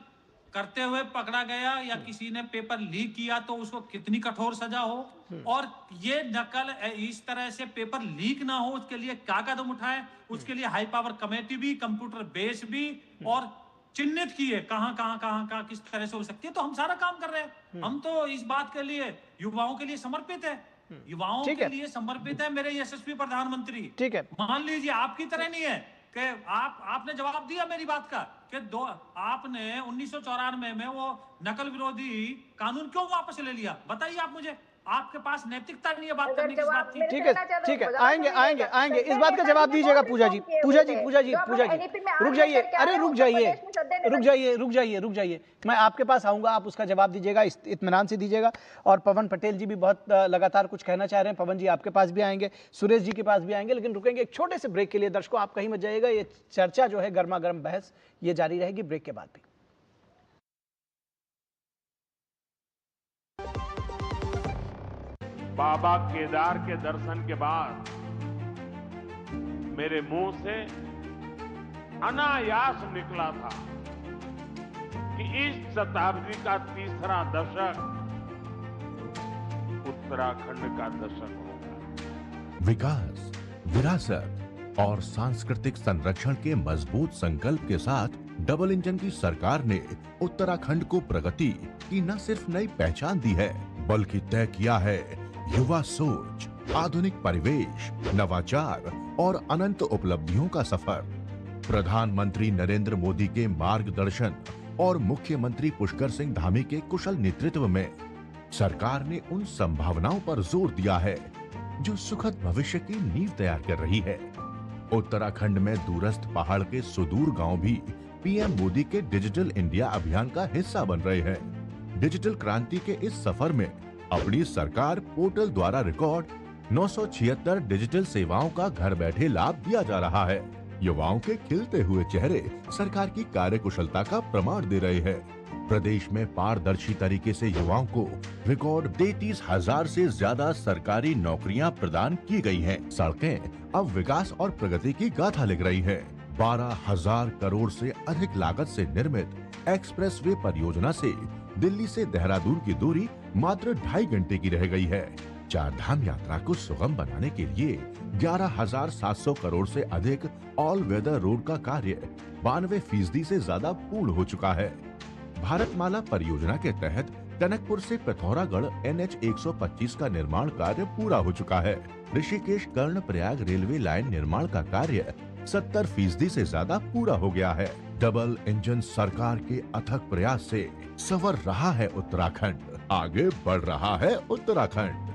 L: करते हुए पकड़ा गया या किसी ने पेपर लीक किया तो उसको कितनी कठोर सजा हो, और ये नकल इस तरह से पेपर लीक ना हो उसके लिए क्या कदम उठाए, उसके लिए हाई पावर कमेटी भी, कंप्यूटर बेस भी, और चिन्हित किए कहां किस तरह से हो सकती है। तो हम सारा काम कर रहे हैं। हम तो इस बात के लिए युवाओं के लिए समर्पित है, युवाओं के लिए समर्पित है मेरे यशस्वी प्रधानमंत्री।
A: ठीक है,
L: मान लीजिए आपकी तरह नहीं है कि आपने जवाब दिया मेरी बात का कि आपने 1994 में वो नकल विरोधी कानून क्यों वापस ले लिया? बताइए आप मुझे। आपके पास नैतिकता नहीं है बात करने की, इस बात की।
A: ठीक है, आएंगे इस बात का जवाब दीजिएगा पूजा जी। रुक जाइए, अरे रुक जाइए, मैं आपके पास आऊंगा, आप उसका जवाब दीजिएगा, इत्मीनान से दीजिएगा। और पवन पटेल जी भी बहुत लगातार कुछ कहना चाह रहे हैं। पवन जी आपके पास भी आएंगे, सुरेश जी के पास भी आएंगे, लेकिन रुकेंगे एक छोटे से ब्रेक के लिए। दर्शकों आप कहीं मत जाइएगा, ये चर्चा जो है गर्मा गर्म बहस ये जारी रहेगी ब्रेक के बाद भी।
N: बाबा केदार के दर्शन के बाद मेरे मुंह से अनायास निकला था कि इस शताब्दी का तीसरा दशक उत्तराखंड का दशक होगा।
O: विकास, विरासत, और सांस्कृतिक संरक्षण के मजबूत संकल्प के साथ डबल इंजन की सरकार ने उत्तराखंड को प्रगति की न सिर्फ नई पहचान दी है, बल्कि तय किया है युवा सोच, आधुनिक परिवेश, नवाचार और अनंत उपलब्धियों का सफर। प्रधानमंत्री नरेंद्र मोदी के मार्गदर्शन और मुख्यमंत्री पुष्कर सिंह धामी के कुशल नेतृत्व में सरकार ने उन संभावनाओं पर जोर दिया है जो सुखद भविष्य की नींव तैयार कर रही है। उत्तराखंड में दूरस्थ पहाड़ के सुदूर गांव भी पीएम मोदी के डिजिटल इंडिया अभियान का हिस्सा बन रहे हैं। डिजिटल क्रांति के इस सफर में अपनी सरकार पोर्टल द्वारा रिकॉर्ड 976 डिजिटल सेवाओं का घर बैठे लाभ दिया जा रहा है। युवाओं के खिलते हुए चेहरे सरकार की कार्यकुशलता का प्रमाण दे रहे हैं। प्रदेश में पारदर्शी तरीके से युवाओं को रिकॉर्ड 33,000 से ज्यादा सरकारी नौकरियां प्रदान की गई हैं। सड़कें अब विकास और प्रगति की गाथा लिख रही है। 12,000 करोड़ से अधिक लागत से निर्मित एक्सप्रेसवे परियोजना से दिल्ली से देहरादून की दूरी मात्र 2.5 घंटे की रह गई है। चार धाम यात्रा को सुगम बनाने के लिए 11,700 करोड़ से अधिक ऑल वेदर रोड का कार्य 92% से ज्यादा पूर्ण हो चुका है। भारतमाला परियोजना के तहत टनकपुर से पिथौरागढ़ NH 125 का निर्माण कार्य पूरा हो चुका है। ऋषिकेश कर्णप्रयाग रेलवे लाइन निर्माण का कार्य 70% से ज्यादा पूरा हो गया है। डबल इंजन सरकार के अथक प्रयास से संवर रहा है उत्तराखंड, आगे बढ़ रहा है उत्तराखंड।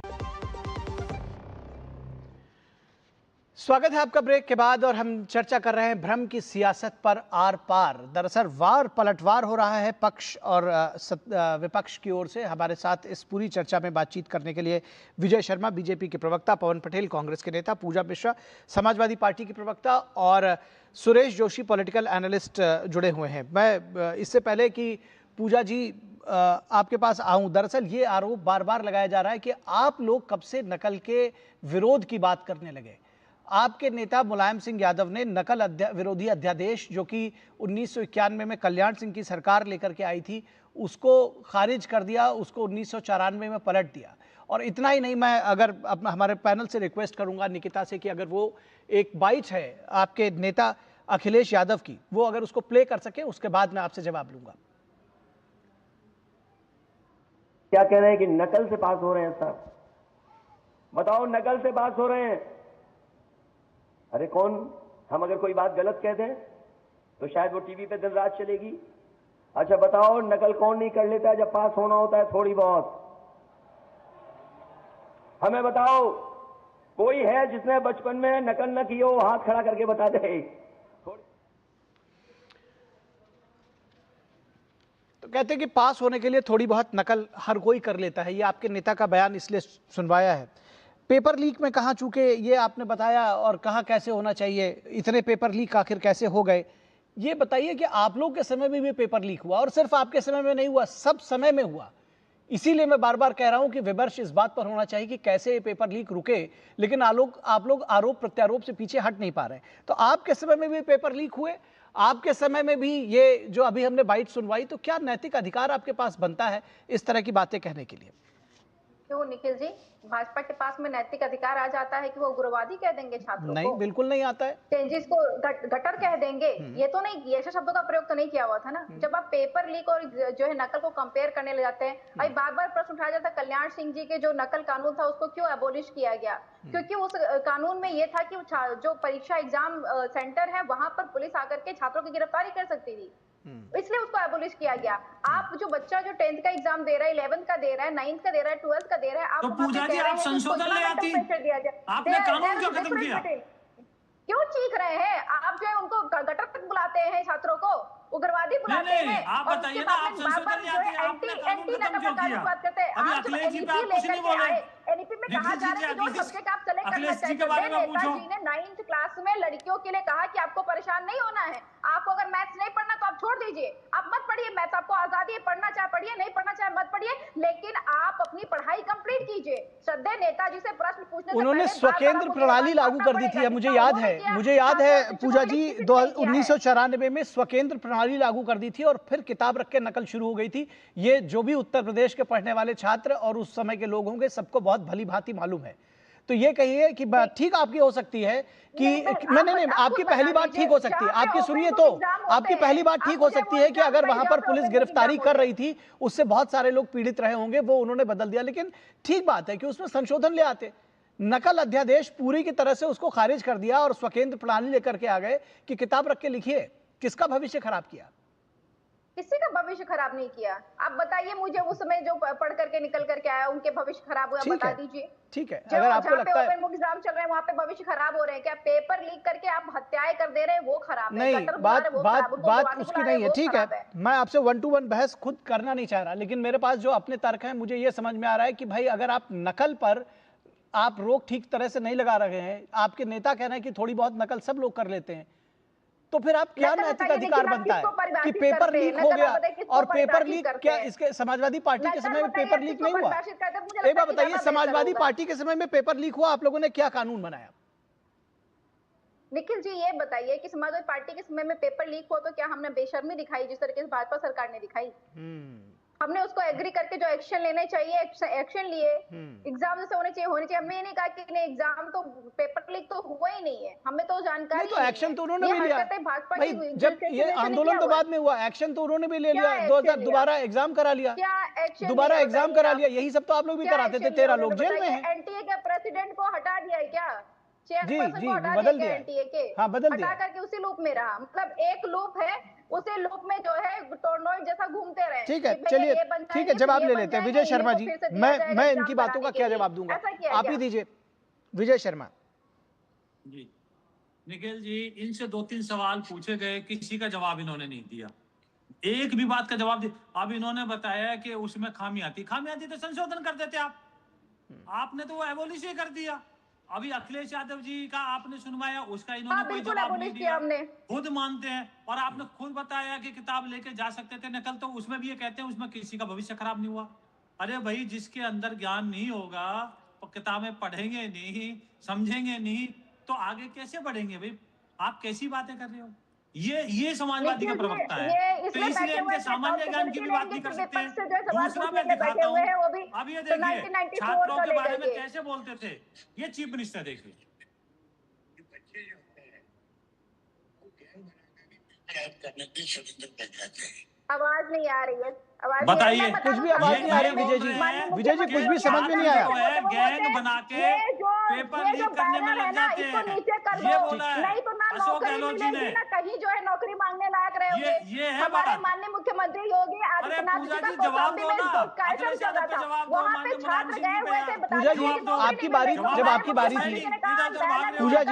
A: स्वागत है आपका ब्रेक के बाद और हम चर्चा कर रहे हैं भ्रम की सियासत पर आर पार। दरअसल वार पलटवार हो रहा है पक्ष और विपक्ष की ओर से। हमारे साथ इस पूरी चर्चा में बातचीत करने के लिए विजय शर्मा बीजेपी के प्रवक्ता, पवन पटेल कांग्रेस के नेता, पूजा मिश्रा समाजवादी पार्टी की प्रवक्ता और सुरेश जोशी पॉलिटिकल एनालिस्ट जुड़े हुए हैं। मैं इससे पहले कि पूजा जी आपके पास आऊं, दरअसल ये आरोप बार बार लगाया जा रहा है कि आप लोग कब से नकल के विरोध की बात करने लगे। आपके नेता मुलायम सिंह यादव ने नकल विरोधी अध्यादेश जो कि 1991 में कल्याण सिंह की सरकार लेकर के आई थी उसको खारिज कर दिया, उसको 1994 में पलट दिया। और इतना ही नहीं, मैं अगर हमारे पैनल से रिक्वेस्ट करूंगा निकिता से कि अगर वो एक बाइट है आपके नेता अखिलेश यादव की, वो अगर उसको प्ले कर सके, उसके बाद मैं आपसे जवाब लूंगा।
P: क्या कह रहे हैं कि नकल से पास हो रहे हैं सर? बताओ, नकल से पास हो रहे हैं? अरे कौन, हम अगर कोई बात गलत कह दें तो शायद वो टीवी पे दिन रात चलेगी। अच्छा बताओ, नकल कौन नहीं कर लेता जब पास होना होता है थोड़ी बहुत? हमें बताओ, कोई है जिसने बचपन में नकल न की हो, हाथ खड़ा करके बता दे।
A: तो कहते हैं कि पास होने के लिए थोड़ी बहुत नकल हर कोई कर लेता है। ये आपके नेता का बयान इसलिए सुनवाया है। पेपर लीक में कहाँ चूके ये आपने बताया और कहाँ कैसे होना चाहिए, इतने पेपर लीक आखिर कैसे हो गए, ये बताइए कि आप लोग के समय में भी पेपर लीक हुआ और सिर्फ आपके समय में नहीं हुआ, सब समय में हुआ। इसीलिए मैं बार बार कह रहा हूं कि विमर्श इस बात पर होना चाहिए कि कैसे ये पेपर लीक रुके, लेकिन आप लोग आरोप प्रत्यारोप से पीछे हट नहीं पा रहे। तो आपके समय में भी पेपर लीक हुए, आपके समय में भी ये जो अभी हमने बाइट सुनवाई, तो क्या नैतिक अधिकार आपके पास बनता है इस तरह की बातें कहने के लिए?
M: क्यों निखिल जी, भाजपा के पास में नैतिक अधिकार आ जाता है कि वो उग्रवादी कह देंगे छात्रों को?
A: नहीं, बिल्कुल नहीं आता है।
M: तेजिस को गटर कह देंगे, ये तो नहीं, ऐसे शब्दों का प्रयोग तो नहीं किया हुआ था ना। जब आप पेपर लीक और जो है नकल को कंपेयर करने लग जाते हैं, अभी बार बार प्रश्न उठाया जाता है कल्याण सिंह जी के जो नकल कानून था उसको क्यों एबोलिश किया गया? क्योंकि उस कानून में ये था कि जो परीक्षा एग्जाम सेंटर है वहां पर पुलिस आकर के छात्रों की गिरफ्तारी कर सकती थी, इसलिए उसको एबोलिश किया गया। आप जो बच्चा जो 10th का एग्जाम दे रहा है, 11th का दे रहा है, 9th का दे रहा है, 12th का दे रहा है, आप
L: तो पूजा जी आप संशोधन ले आती, आपने कानून क्यों खत्म किया?
M: क्यों चीख रहे हैं आप? जो है उनको गटर तक बुलाते हैं, छात्रों को उग्रवादी बुलाते हैं।
L: आप बताइए ना, आप संशोधन ले आती, आपने कानून खत्म क्यों किया?
M: बात करते हैं
L: अभी
M: आप, जो
L: अखिलेश जी पे आप कुछ नहीं बोले।
M: एनईपी में कहा जा रहा है कि जो सब्जेक्ट आप सेलेक्ट करना चाहते हैं, नेताजी ने 9th क्लास में लड़कियों के लिए कहा कि आपको परेशान नहीं होना है, आपको अगर मैथ्स नहीं पढ़ना तो आप छोड़ दीजिए, आप मत पढ़िए मैथ, आपको आजादी है, पढ़ना चाहे पढ़िए, नहीं पढ़ना चाहे मत पढ़िए, लेकिन आप अपनी पढ़ाई कंप्लीट कीजिए। श्रद्धेय नेताजी से प्रश्न पूछने से
A: उन्होंने स्वकेंद्र प्रणाली लागू कर दी थी। मुझे याद है पूजा जी, 1994 में स्वकेंद्र प्रणाली लागू कर दी थी और फिर किताब रख के नकल शुरू हो गई थी। ये जो भी उत्तर प्रदेश के पढ़ने वाले छात्र और उस समय के लोग होंगे सबको बहुत भली भांति मालूम है। तो ये कहिए कि बात ठीक आपकी हो सकती है कि नहीं, आपकी पहली बात ठीक हो सकती है, आपकी सुनिए तो, आपकी पहली बात ठीक हो सकती है कि अगर वहां पर पुलिस गिरफ्तारी कर रही थी उससे बहुत सारे लोग पीड़ित रहे होंगे, वो उन्होंने बदल दिया, लेकिन ठीक बात है कि उसमें संशोधन ले आते। नकल अध्यादेश पूरी की तरह से उसको खारिज कर दिया और स्वकेंद्र प्रणाली लेकर के आ गए कि किताब रख के लिखिए। किसका भविष्य खराब किया?
M: किसी का भविष्य खराब नहीं किया। आप बताइए मुझे, उस समय जो पढ़ करके निकल करके आया उनके भविष्य खराब हुआ, बता दीजिए।
A: ठीक है, अगर आपको लगता है
M: ओपन बुक एग्जाम चल रहे हैं वहाँ पे भविष्य खराब हो रहे हैं क्या? पेपर लीक करके आप हत्याएं कर दे रहे हैं, वो खराब है।
A: नहीं, बात उसकी नहीं है। ठीक है, मैं आपसे 1 to 1 बहस खुद करना नहीं चाह रहा, लेकिन मेरे पास जो अपने तर्क हैं, मुझे ये समझ में आ रहा है कि भाई अगर आप नकल पर आप रोक ठीक तरह से नहीं लगा रहे हैं, आपके नेता कह रहे हैं कि थोड़ी बहुत नकल सब लोग कर लेते हैं, तो फिर आप क्या नैतिक अधिकार बनता है कि पेपर लीक हो गया? और पेपर लीक क्या इसके समाजवादी पार्टी के समय में पेपर लीक नहीं हुआ? एक बात बताइए, समाजवादी पार्टी के समय में पेपर लीक हुआ, आप लोगों ने क्या कानून बनाया?
M: निखिल जी ये बताइए कि समाजवादी पार्टी के समय में पेपर लीक हुआ तो क्या हमने बेशर्मी दिखाई जिस तरीके से भाजपा सरकार ने दिखाई? हमने उसको एग्री करके जो एक्शन लेने चाहिए एक्शन लिए। एग्जाम जैसे होने चाहिए। हमने ये नहीं कहा कि नहीं एग्जाम तो पेपर लीक तो हुआ ही नहीं है, हमें तो जानकारी
A: तो एक्शन तो उन्होंने भी लिया
M: भाई,
A: जब ये आंदोलन तो बाद में हुआ, एक्शन तो उन्होंने भी ले लिया। 2000 दोबारा एग्जाम करा लिया, दोबारा एग्जाम करा लिया। यही सब तो आप लोग भी कराते थे। 13 लोग जेल में हैं।
M: एनटीए के प्रेसिडेंट को हटा दिया है क्या?
A: जी बदल दिया
M: एनटीए के,
A: हाँ बदल दिया,
M: हटा करके उसी लूप में रहा। मतलब एक लूप है, उसी लूप में जो है टोरनॉइड जैसा घूमते रहे।
A: ठीक है, चलिए ठीक है, जवाब ले लेते हैं विजय शर्मा जी। मैं इनकी बातों का क्या जवाब दूंगा, आप ही दीजिए। विजय शर्मा
L: जी। निखिल जी, इनसे 2-3 सवाल पूछे गए, किसी का जवाब इन्होंने नहीं दिया, एक भी बात का जवाब दिया। अब इन्होंने बताया कि उसमें खामियां थी तो संशोधन कर देते आपने तो वो एबोलिश ही कर दिया। अभी अखिलेश यादव जी का आपने सुनवाया, उसका इन्होंने कोई जवाब नहीं दिया, खुद मानते हैं। और आपने खुद बताया कि किताब लेके जा सकते थे नकल, तो उसमें भी ये कहते हैं उसमें किसी का भविष्य खराब नहीं हुआ। अरे भाई, जिसके अंदर ज्ञान नहीं होगा, किताबें पढ़ेंगे नहीं, समझेंगे नहीं, तो आगे कैसे बढ़ेंगे भाई? आप कैसी बातें कर रहे हो? ये समाजवादी का प्रवक्ता है, तो इसलिए इनके सामान्य ज्ञान की भी बात नहीं कर सकते। दूसरा मैं दिखाता हूँ, अब ये देखिए छात्रों के बारे में कैसे बोलते थे ये चीफ मिनिस्टर। देखिए
M: आवाज नहीं आ रही है,
L: बताइए
A: कुछ भी आवाज नहीं आ रही। विजय जी कुछ भी समझ में नहीं आया।
L: गैंग बना के पेपर लीक करने में लग जाते हैं, ये बोला है अशोक गहलोत जी ने।
M: कहीं जो है नौकरी मांगने लायक रहे होंगे।
L: ये है
M: हमारे माननीय मुख्यमंत्री योगी आदित्यनाथ जी का
L: जवाब दो ना,
M: कार्यक्रम चल रहा था, वहाँ पे छात्र गए हुए थे।
A: पूजा जी आपकी बारी, जब आपकी बारी थी पूजा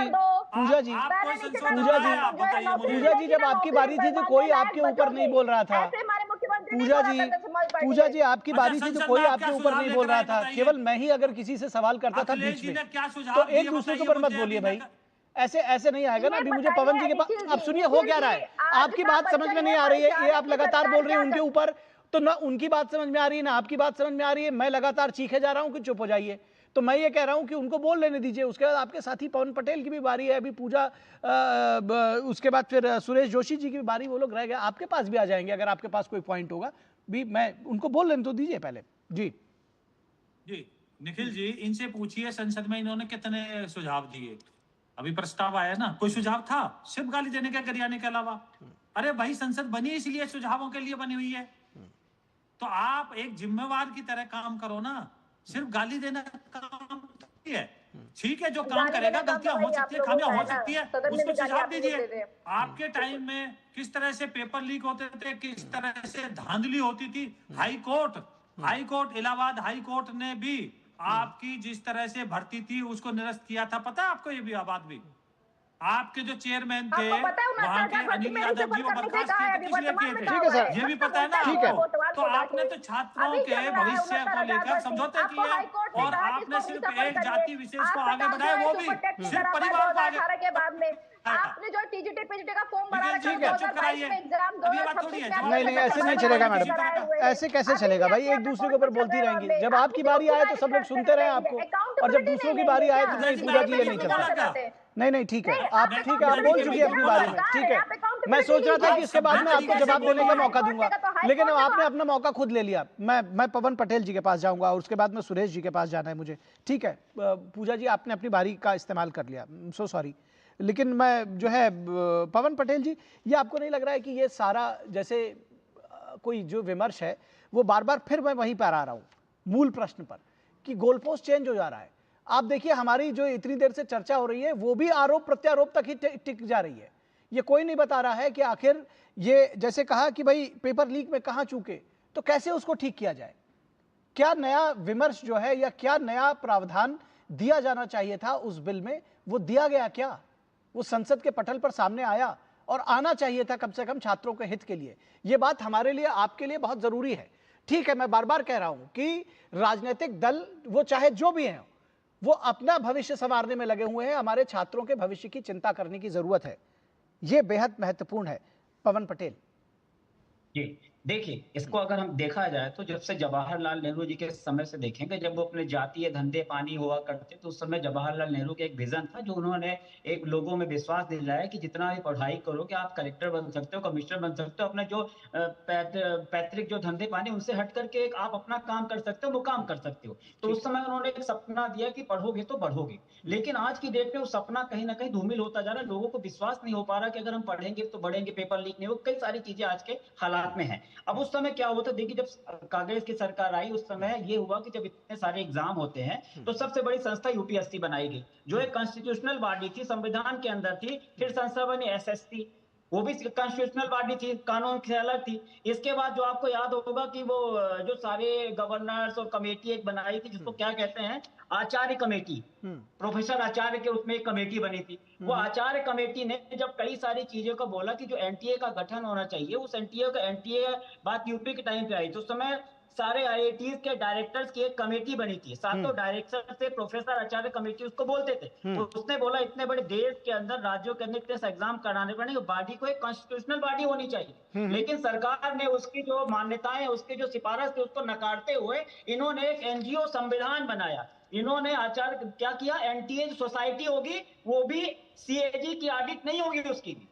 A: जी जब आपकी बारी थी तो कोई आपके ऊपर नहीं बोल रहा था। पूजा जी आपकी बारी थी तो कोई आपके ऊपर नहीं बोल रहा था, केवल मैं ही अगर किसी से सवाल करता था बीच में, तो एक दूसरे के ऊपर मत बोलिए भाई, ऐसे नहीं आएगा ना। अभी मुझे पवन जी के पास, अब सुनिए हो क्या रहा है, आपकी बात समझ में नहीं आ रही है, ये आप लगातार बोल रहे हैं उनके ऊपर, तो ना उनकी बात समझ में आ रही है ना आपकी बात समझ में आ रही है। मैं लगातार चीखे जा रहा हूँ कि चुप हो जाइए, तो मैं ये कह रहा हूं कि उनको बोल लेने दीजिए। उसके बाद आपके साथी पवन पटेल की भी बारी है, अभी पूजा, उसके बाद फिर सुरेश जोशी जी की भी बारी, वो लोग रह गए, आपके पास भी आ जाएंगे अगर आपके पास कोई पॉइंट होगा भी। मैं उनको बोल लेने तो दीजिए पहले। जी
L: निखिल जी, इनसे पूछिए संसद में इन्होंने कितने सुझाव दिए। अभी प्रस्ताव आया ना, कोई सुझाव था सिर्फ गाली देने के, गरियाने के अलावा? अरे भाई, संसद बनी इसलिए सुझावों के लिए बनी हुई है, तो आप एक जिम्मेवार की तरह काम करो ना, सिर्फ गाली देना काम है। ठीक है, जो काम करेगा, गलतियां हो सकती है, खामियां हो सकती है, उसको सुझाव दीजिए। आपके टाइम में किस तरह से पेपर लीक होते थे, किस तरह से धांधली होती थी। High court Allahabad high court ने भी आपकी जिस तरह से भर्ती थी उसको निरस्त किया था, पता है आपको? ये भी बात भी आपके जो चेयरमैन थे वहां के अनिल यादव जी, वो बर्खास्त किए थे, ये भी पता है ना।
A: ठीक है,
L: तो आपने तो छात्रों के भविष्य को लेकर समझौते किए, और आपने सिर्फ एक जाति विशेष को आगे बढ़ाया, वो भी सिर्फ परिवार को आगे
M: के बाद में। आपने जो टीजीटी पीजीटी का फॉर्म भरा रखा है,
A: नहीं, ऐसे नहीं चलेगा मैडम, ऐसे कैसे चलेगा भाई? एक दूसरे के ऊपर बोलती रहेंगी। जब आपकी बारी आए तो सब लोग सुनते रहे आपको, और जब दूसरों की बारी आए तो नहीं, पूजा जी ये नहीं चलता। नहीं ठीक है, आप ठीक है, आप बोल चुकी है अपनी बारे में, ठीक है। मैं सोच रहा था कि इसके बाद में आपको जवाब देने का मौका दूंगा, लेकिन आपने अपना मौका खुद ले लिया। मैं पवन पटेल जी के पास जाऊंगा और उसके बाद में सुरेश जी के पास जाना है मुझे, ठीक है। पूजा जी, आपने अपनी बारी का इस्तेमाल कर लिया, सो सॉरी। लेकिन मैं जो है पवन पटेल जी, ये आपको नहीं लग रहा है कि ये सारा जैसे कोई जो विमर्श है वो बार बार फिर मैं वहीं पर आ रहा हूँ मूल प्रश्न पर कि गोल पोस्ट चेंज हो जा रहा है। आप देखिए, हमारी जो इतनी देर से चर्चा हो रही है वो भी आरोप प्रत्यारोप तक ही टिक जा रही है। ये कोई नहीं बता रहा है कि आखिर ये जैसे कहा कि भाई पेपर लीक में कहाँ चूके, तो कैसे उसको ठीक किया जाए। क्या नया विमर्श जो है या क्या नया प्रावधान दिया जाना चाहिए था उस बिल में, वो दिया गया क्या? वो संसद के पटल पर सामने आया और आना चाहिए था कम से कम छात्रों के हित के लिए। ये बात हमारे लिए, आपके लिए बहुत जरूरी है। ठीक है, मैं बार बार कह रहा हूं कि राजनीतिक दल वो चाहे जो भी हैं, वो अपना भविष्य संवारने में लगे हुए हैं। हमारे छात्रों के भविष्य की चिंता करने की जरूरत है, ये बेहद महत्वपूर्ण है। पवन पटेल
K: जी, देखिए, इसको अगर हम देखा जाए तो जब से जवाहरलाल नेहरू जी के समय से देखेंगे, जब वो अपने जातीय धंधे पानी हुआ करते तो उस समय जवाहरलाल नेहरू के एक विजन था जो उन्होंने एक लोगों में विश्वास दिलाया कि जितना भी पढ़ाई करोगे आप कलेक्टर बन सकते हो, कमिश्नर बन सकते हो, अपने जो पैतृक जो धंधे पानी उनसे हट करके एक आप अपना काम कर सकते हो, वो काम कर सकते हो। तो उस समय उन्होंने एक सपना दिया कि पढ़ोगे तो बढ़ोगे। लेकिन आज की डेट में वो सपना कहीं ना कहीं धूमिल होता जा रहा है। लोगों को विश्वास नहीं हो पा रहा कि अगर हम पढ़ेंगे तो बढ़ेंगे, पेपर लीक नहीं हो, कई सारी चीजें आज के हालात में है। अब उस समय क्या हुआ था, देखिए, जब कांग्रेस की सरकार आई उस समय ये हुआ कि जब इतने सारे एग्जाम होते हैं तो सबसे बड़ी संस्था यूपीएससी बनाई गई, जो एक कॉन्स्टिट्यूशनल बॉडी थी, संविधान के अंदर थी। फिर संस्था बनी एसएससी, वो भी कॉन्स्टिट्यूशनल बॉडी थी, कानून से अलग थी। इसके बाद जो आपको याद होगा कि वो जो सारे गवर्नर्स और कमेटी एक बनाई थी, जिसको क्या कहते हैं, आचार्य कमेटी, प्रोफेसर आचार्य के उसमें एक कमेटी बनी थी। वो आचार्य कमेटी ने जब कई सारी चीजों को बोला कि जो एनटीए का गठन होना चाहिए, उस एनटीए बात यूपी के टाइम पे आई तो उस समय सारे आईआईटीज के डायरेक्टर्स की एक कमेटी बनी थी, सातों डायरेक्टर से प्रोफेसर आचार्य कमेटी उसको बोलते थे। उसने बोला इतने बड़े देश के अंदर, राज्यों के अंदर इतने एग्जाम कराने पड़ेंगे, बॉडी को एक कॉन्स्टिट्यूशनल बॉडी होनी चाहिए। लेकिन सरकार ने उसकी जो मान्यताएं, उसकी जो सिफारिश थी, उसको नकारते हुए इन्होंने एक एनजीओ संविधान बनाया। इन्होंने आचार्य क्या किया, एनटीए सोसाइटी होगी, वो भी सीएजी की ऑडिट नहीं होगी उसकी भी,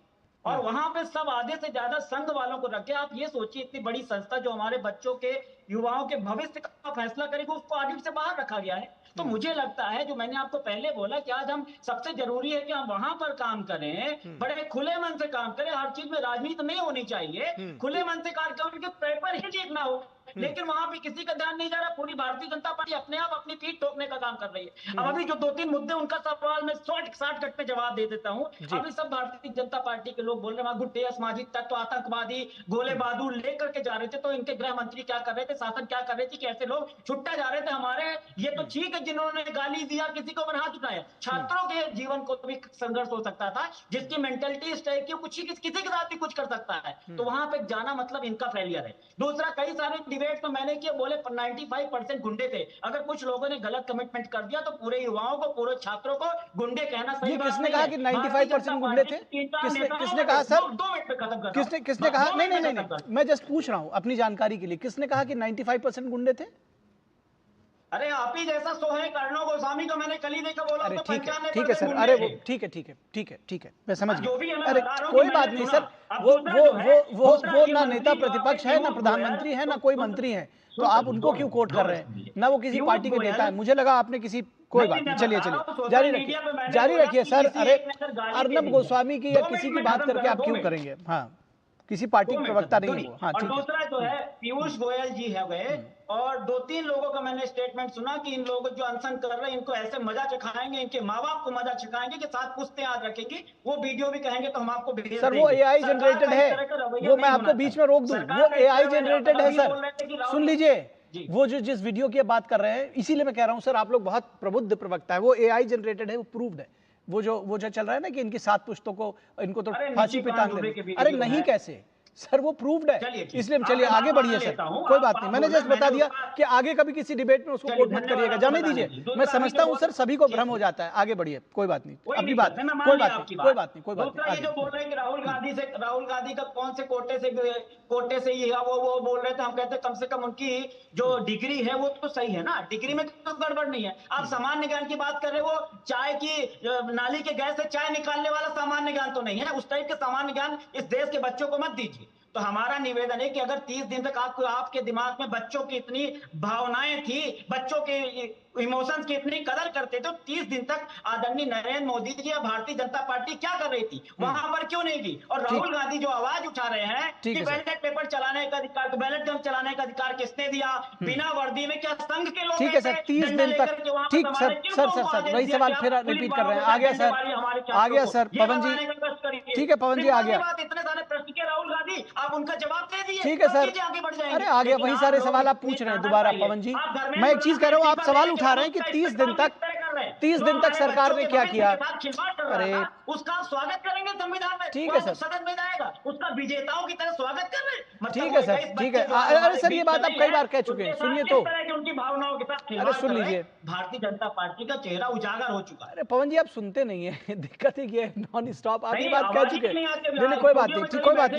K: और वहां पे सब आधे से ज्यादा संघ वालों को रखे। आप ये सोचिए, इतनी बड़ी संस्था जो हमारे बच्चों के, युवाओं के भविष्य का फैसला करेगी, उसको ऑडिट से बाहर रखा गया है। तो मुझे लगता है, जो मैंने आपको पहले बोला कि आज हम सबसे जरूरी है कि हम वहां पर काम करें, बड़े खुले मन से काम करें। हर चीज में राजनीति नहीं होनी चाहिए, खुले मन से कार्य करें, उनके पेपर ही लीक ना हो। लेकिन वहां पे किसी का ध्यान नहीं जा रहा। पूरी भारतीय जनता पार्टी अपने आप अपनी पीठ ठोकने का काम कर रही है। अब अभी जो 2-3 मुद्दे, उनका सवाल मैं 60 कट में जवाब दे देता हूँ। अभी सब भारतीय जनता पार्टी के लोग बोल रहे हैं गुट्टे, सामाजिक तत्व, आतंकवादी, गोले बारूद लेकर के जा रहे थे। तो इनके गृह मंत्री क्या कर रहे थे, शासन क्या कर रहे थे कि ऐसे लोग छुट्टा जा रहे थे हमारे। ये तो ठीक है जिन्होंने गाली दिया, किसी को ऊपर हाथ उठाया, छात्रों के जीवन को भी संघर्ष हो सकता था। जिसकी मेंटेलिटी इस टाइप की, कुछ किसी के साथ भी कुछ कर सकता है। तो वहां पे जाना मतलब इनका फेलियर है। दूसरा, कई सारे डिबेट तो मैंने किए, बोले 95% गुंडे थे। अगर कुछ लोगों ने गलत कमिटमेंट कर दिया तो पूरे युवाओं को, पूरे छात्रों को गुंडे कहना सही बात नहीं है।
A: किसने कहा कि 95% गुंडे थे? किसने कहा सर?
K: 2 मिनट में खत्म कर।
A: किसने कहा? नहीं, मैं जस्ट पूछ रहा हूं अपनी जानकारी के लिए, किसने कहा कि 95% गुंडे थे?
K: अरे आप ही जैसा सोहे कर्णो गोस्वामी को मैंने कल ही देखा, बोला
A: अरे
K: तो 95%
A: ठीक है सर, अरे वो ठीक है, मैं समझ गया। अरे कोई बात नहीं सर, वो ना नेता प्रतिपक्ष है, ना प्रधानमंत्री है, ना कोई मंत्री है, तो आप उनको क्यों कोट कर रहे हैं? ना वो किसी पार्टी के नेता है। मुझे लगा आपने किसी, कोई बात नहीं, चलिए जारी रखिए सर। अरे अर्नब गोस्वामी की या किसी की बात करके आप क्यों करेंगे? हाँ, किसी पार्टी के प्रवक्ता नहीं हो। हाँ,
K: और दूसरा जो है, पीयूष गोयल जी है गए, और 2-3 लोगों का मैंने स्टेटमेंट सुना कि इन लोगों जो अनशन कर रहे हैं, इनको ऐसे मजा चखाएंगे, इनके माँ बाप को मजा चखाएंगे कि 7 पुश्तें याद रखेंगी। वो वीडियो भी कहेंगे तो हम आपको भेज देंगे।
A: सर वो एआई जनरेटेड है, वो मैं आपको बीच में रोक दूं, वो एआई जनरेटेड है सर। सुन लीजिए, वो जो जिस वीडियो की बात कर रहे हैं, इसीलिए मैं कह रहा हूं सर, आप लोग बहुत प्रबुद्ध प्रवक्ता है, वो एआई जनरेटेड है, वो प्रूव्ड है। वो जो चल रहा है ना कि इनकी 7 पुश्तों को, इनको तो फांसी पे टांग देंगे। अरे नहीं, कैसे सर वो प्रूव्ड है, इसलिए चलिए आगे बढ़िए सर, कोई बात नहीं, मैंने जस्ट बता दिया कि आगे कभी किसी डिबेट में उसको कोट मत करिएगा, जाने दीजिए। मैं समझता हूँ सर सभी को भ्रम हो जाता है, आगे बढ़िए, कोई बात नहीं, अपनी बात, कोई बात नहीं, कोई बात नहीं, कोई बात नहीं।
K: ये जो बोल रहे हैं कि राहुल गांधी का कौन से कोटे से ये वो बोल रहे थे, हम कहते कम से कम उनकी जो डिग्री है वो तो सही है ना, डिग्री में तो गड़बड़ नहीं है। आप सामान्य ज्ञान की बात कर रहे हो, वो चाय की नाली के गैस से चाय निकालने वाला सामान्य ज्ञान तो नहीं है, उस टाइप के सामान्य ज्ञान इस देश के बच्चों को मत दीजिए। तो हमारा निवेदन है कि अगर 30 दिन तक आपके दिमाग में बच्चों की इतनी भावनाएं थी, बच्चों के इमोशंस की इतनी कदर करते, तो 30 दिन तक आदरणीय नरेंद्र मोदी जी या भारतीय जनता पार्टी क्या कर रही थी, वहां पर क्यों नहीं गई? और राहुल गांधी जो आवाज उठा रहे हैं कि बैलेट पेपर चलाने का अधिकार, बैलेट गन चलाने का अधिकार किसने दिया, बिना वर्दी में क्या संघ के लोग?
A: ठीक है सर, 30 दिन तक, ठीक सर वही सवाल फिर रिपीट कर रहे हैं, आ गया सर पवन जी, ठीक है पवन जी आ गया,
K: इतने सारे प्रश्न के राहुल गांधी आप उनका जवाब दे दिए,
A: ठीक है सर,
K: आगे बढ़ जाएंगे।
A: अरे आ गया, वही सारे सवाल आप पूछ रहे हैं दोबारा पवन जी, मैं एक चीज कह रहा हूँ, आप सवाल उठा रहे हैं कि 30 दिन तक सरकार ने क्या किया, अरे
K: उसका स्वागत करेंगे संविधान में,
A: ठीक है सर,
K: सदन में जाएगा, उसका विजेताओं की तरह स्वागत कर रहे हैं,
A: ठीक है सर, ठीक है, अरे सर ये बात आप कई बार कह चुके हैं, सुनिए तो,
K: उनकी भावनाओं के साथ
A: अरे सुन लीजिए,
K: भारतीय जनता पार्टी का चेहरा उजागर हो चुका है।
A: अरे पवन जी आप सुनते नहीं है, दिक्कत है ये नॉन स्टॉप आप ये बात कह चुके हैं, नहीं कोई बात नहीं,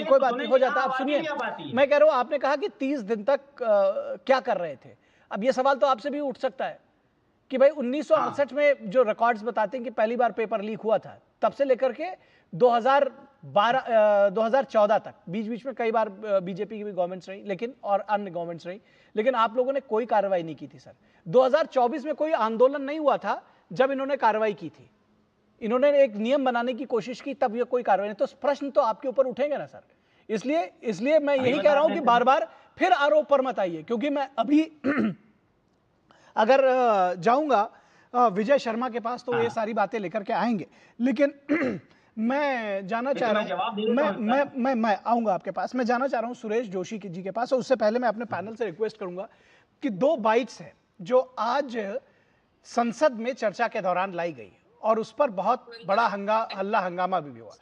A: कोई बात नहीं, हो जाता, आप सुनिए, मैं कह रहा हूँ आपने कहा कि 30 दिन तक क्या कर रहे थे, अब ये सवाल तो आपसे भी उठ सकता है कि भाई 1968 में जो रिकॉर्ड्स बताते हैं कि पहली बार पेपर लीक हुआ था, तब से लेकर के 2014 तक, बीच में कई बार बीजेपी की भी गवर्नमेंट्स रही, लेकिन और अन्य गवर्नमेंट्स रही, लेकिन आप लोगों ने कोई कार्रवाई नहीं की थी सर। 2024 में कोई आंदोलन नहीं हुआ था जब इन्होंने कार्रवाई की थी, इन्होंने एक नियम बनाने की कोशिश की, तब ये कोई कार्रवाई नहीं, तो प्रश्न तो आपके ऊपर उठेंगे ना सर, इसलिए मैं यही कह रहा हूं कि बार बार फिर आरोप पर मत आइए, क्योंकि मैं अभी अगर जाऊंगा विजय शर्मा के पास तो ये सारी बातें लेकर के आएंगे, लेकिन मैं जाना चाह रहा हूं, मैं आऊंगा आपके पास, मैं जाना चाह रहा हूं सुरेश जोशी जी के पास, और उससे पहले मैं अपने पैनल से रिक्वेस्ट करूंगा कि 2 बाइट्स हैं जो आज संसद में चर्चा के दौरान लाई गई और उस पर बहुत बड़ा हल्ला हंगामा भी हुआ,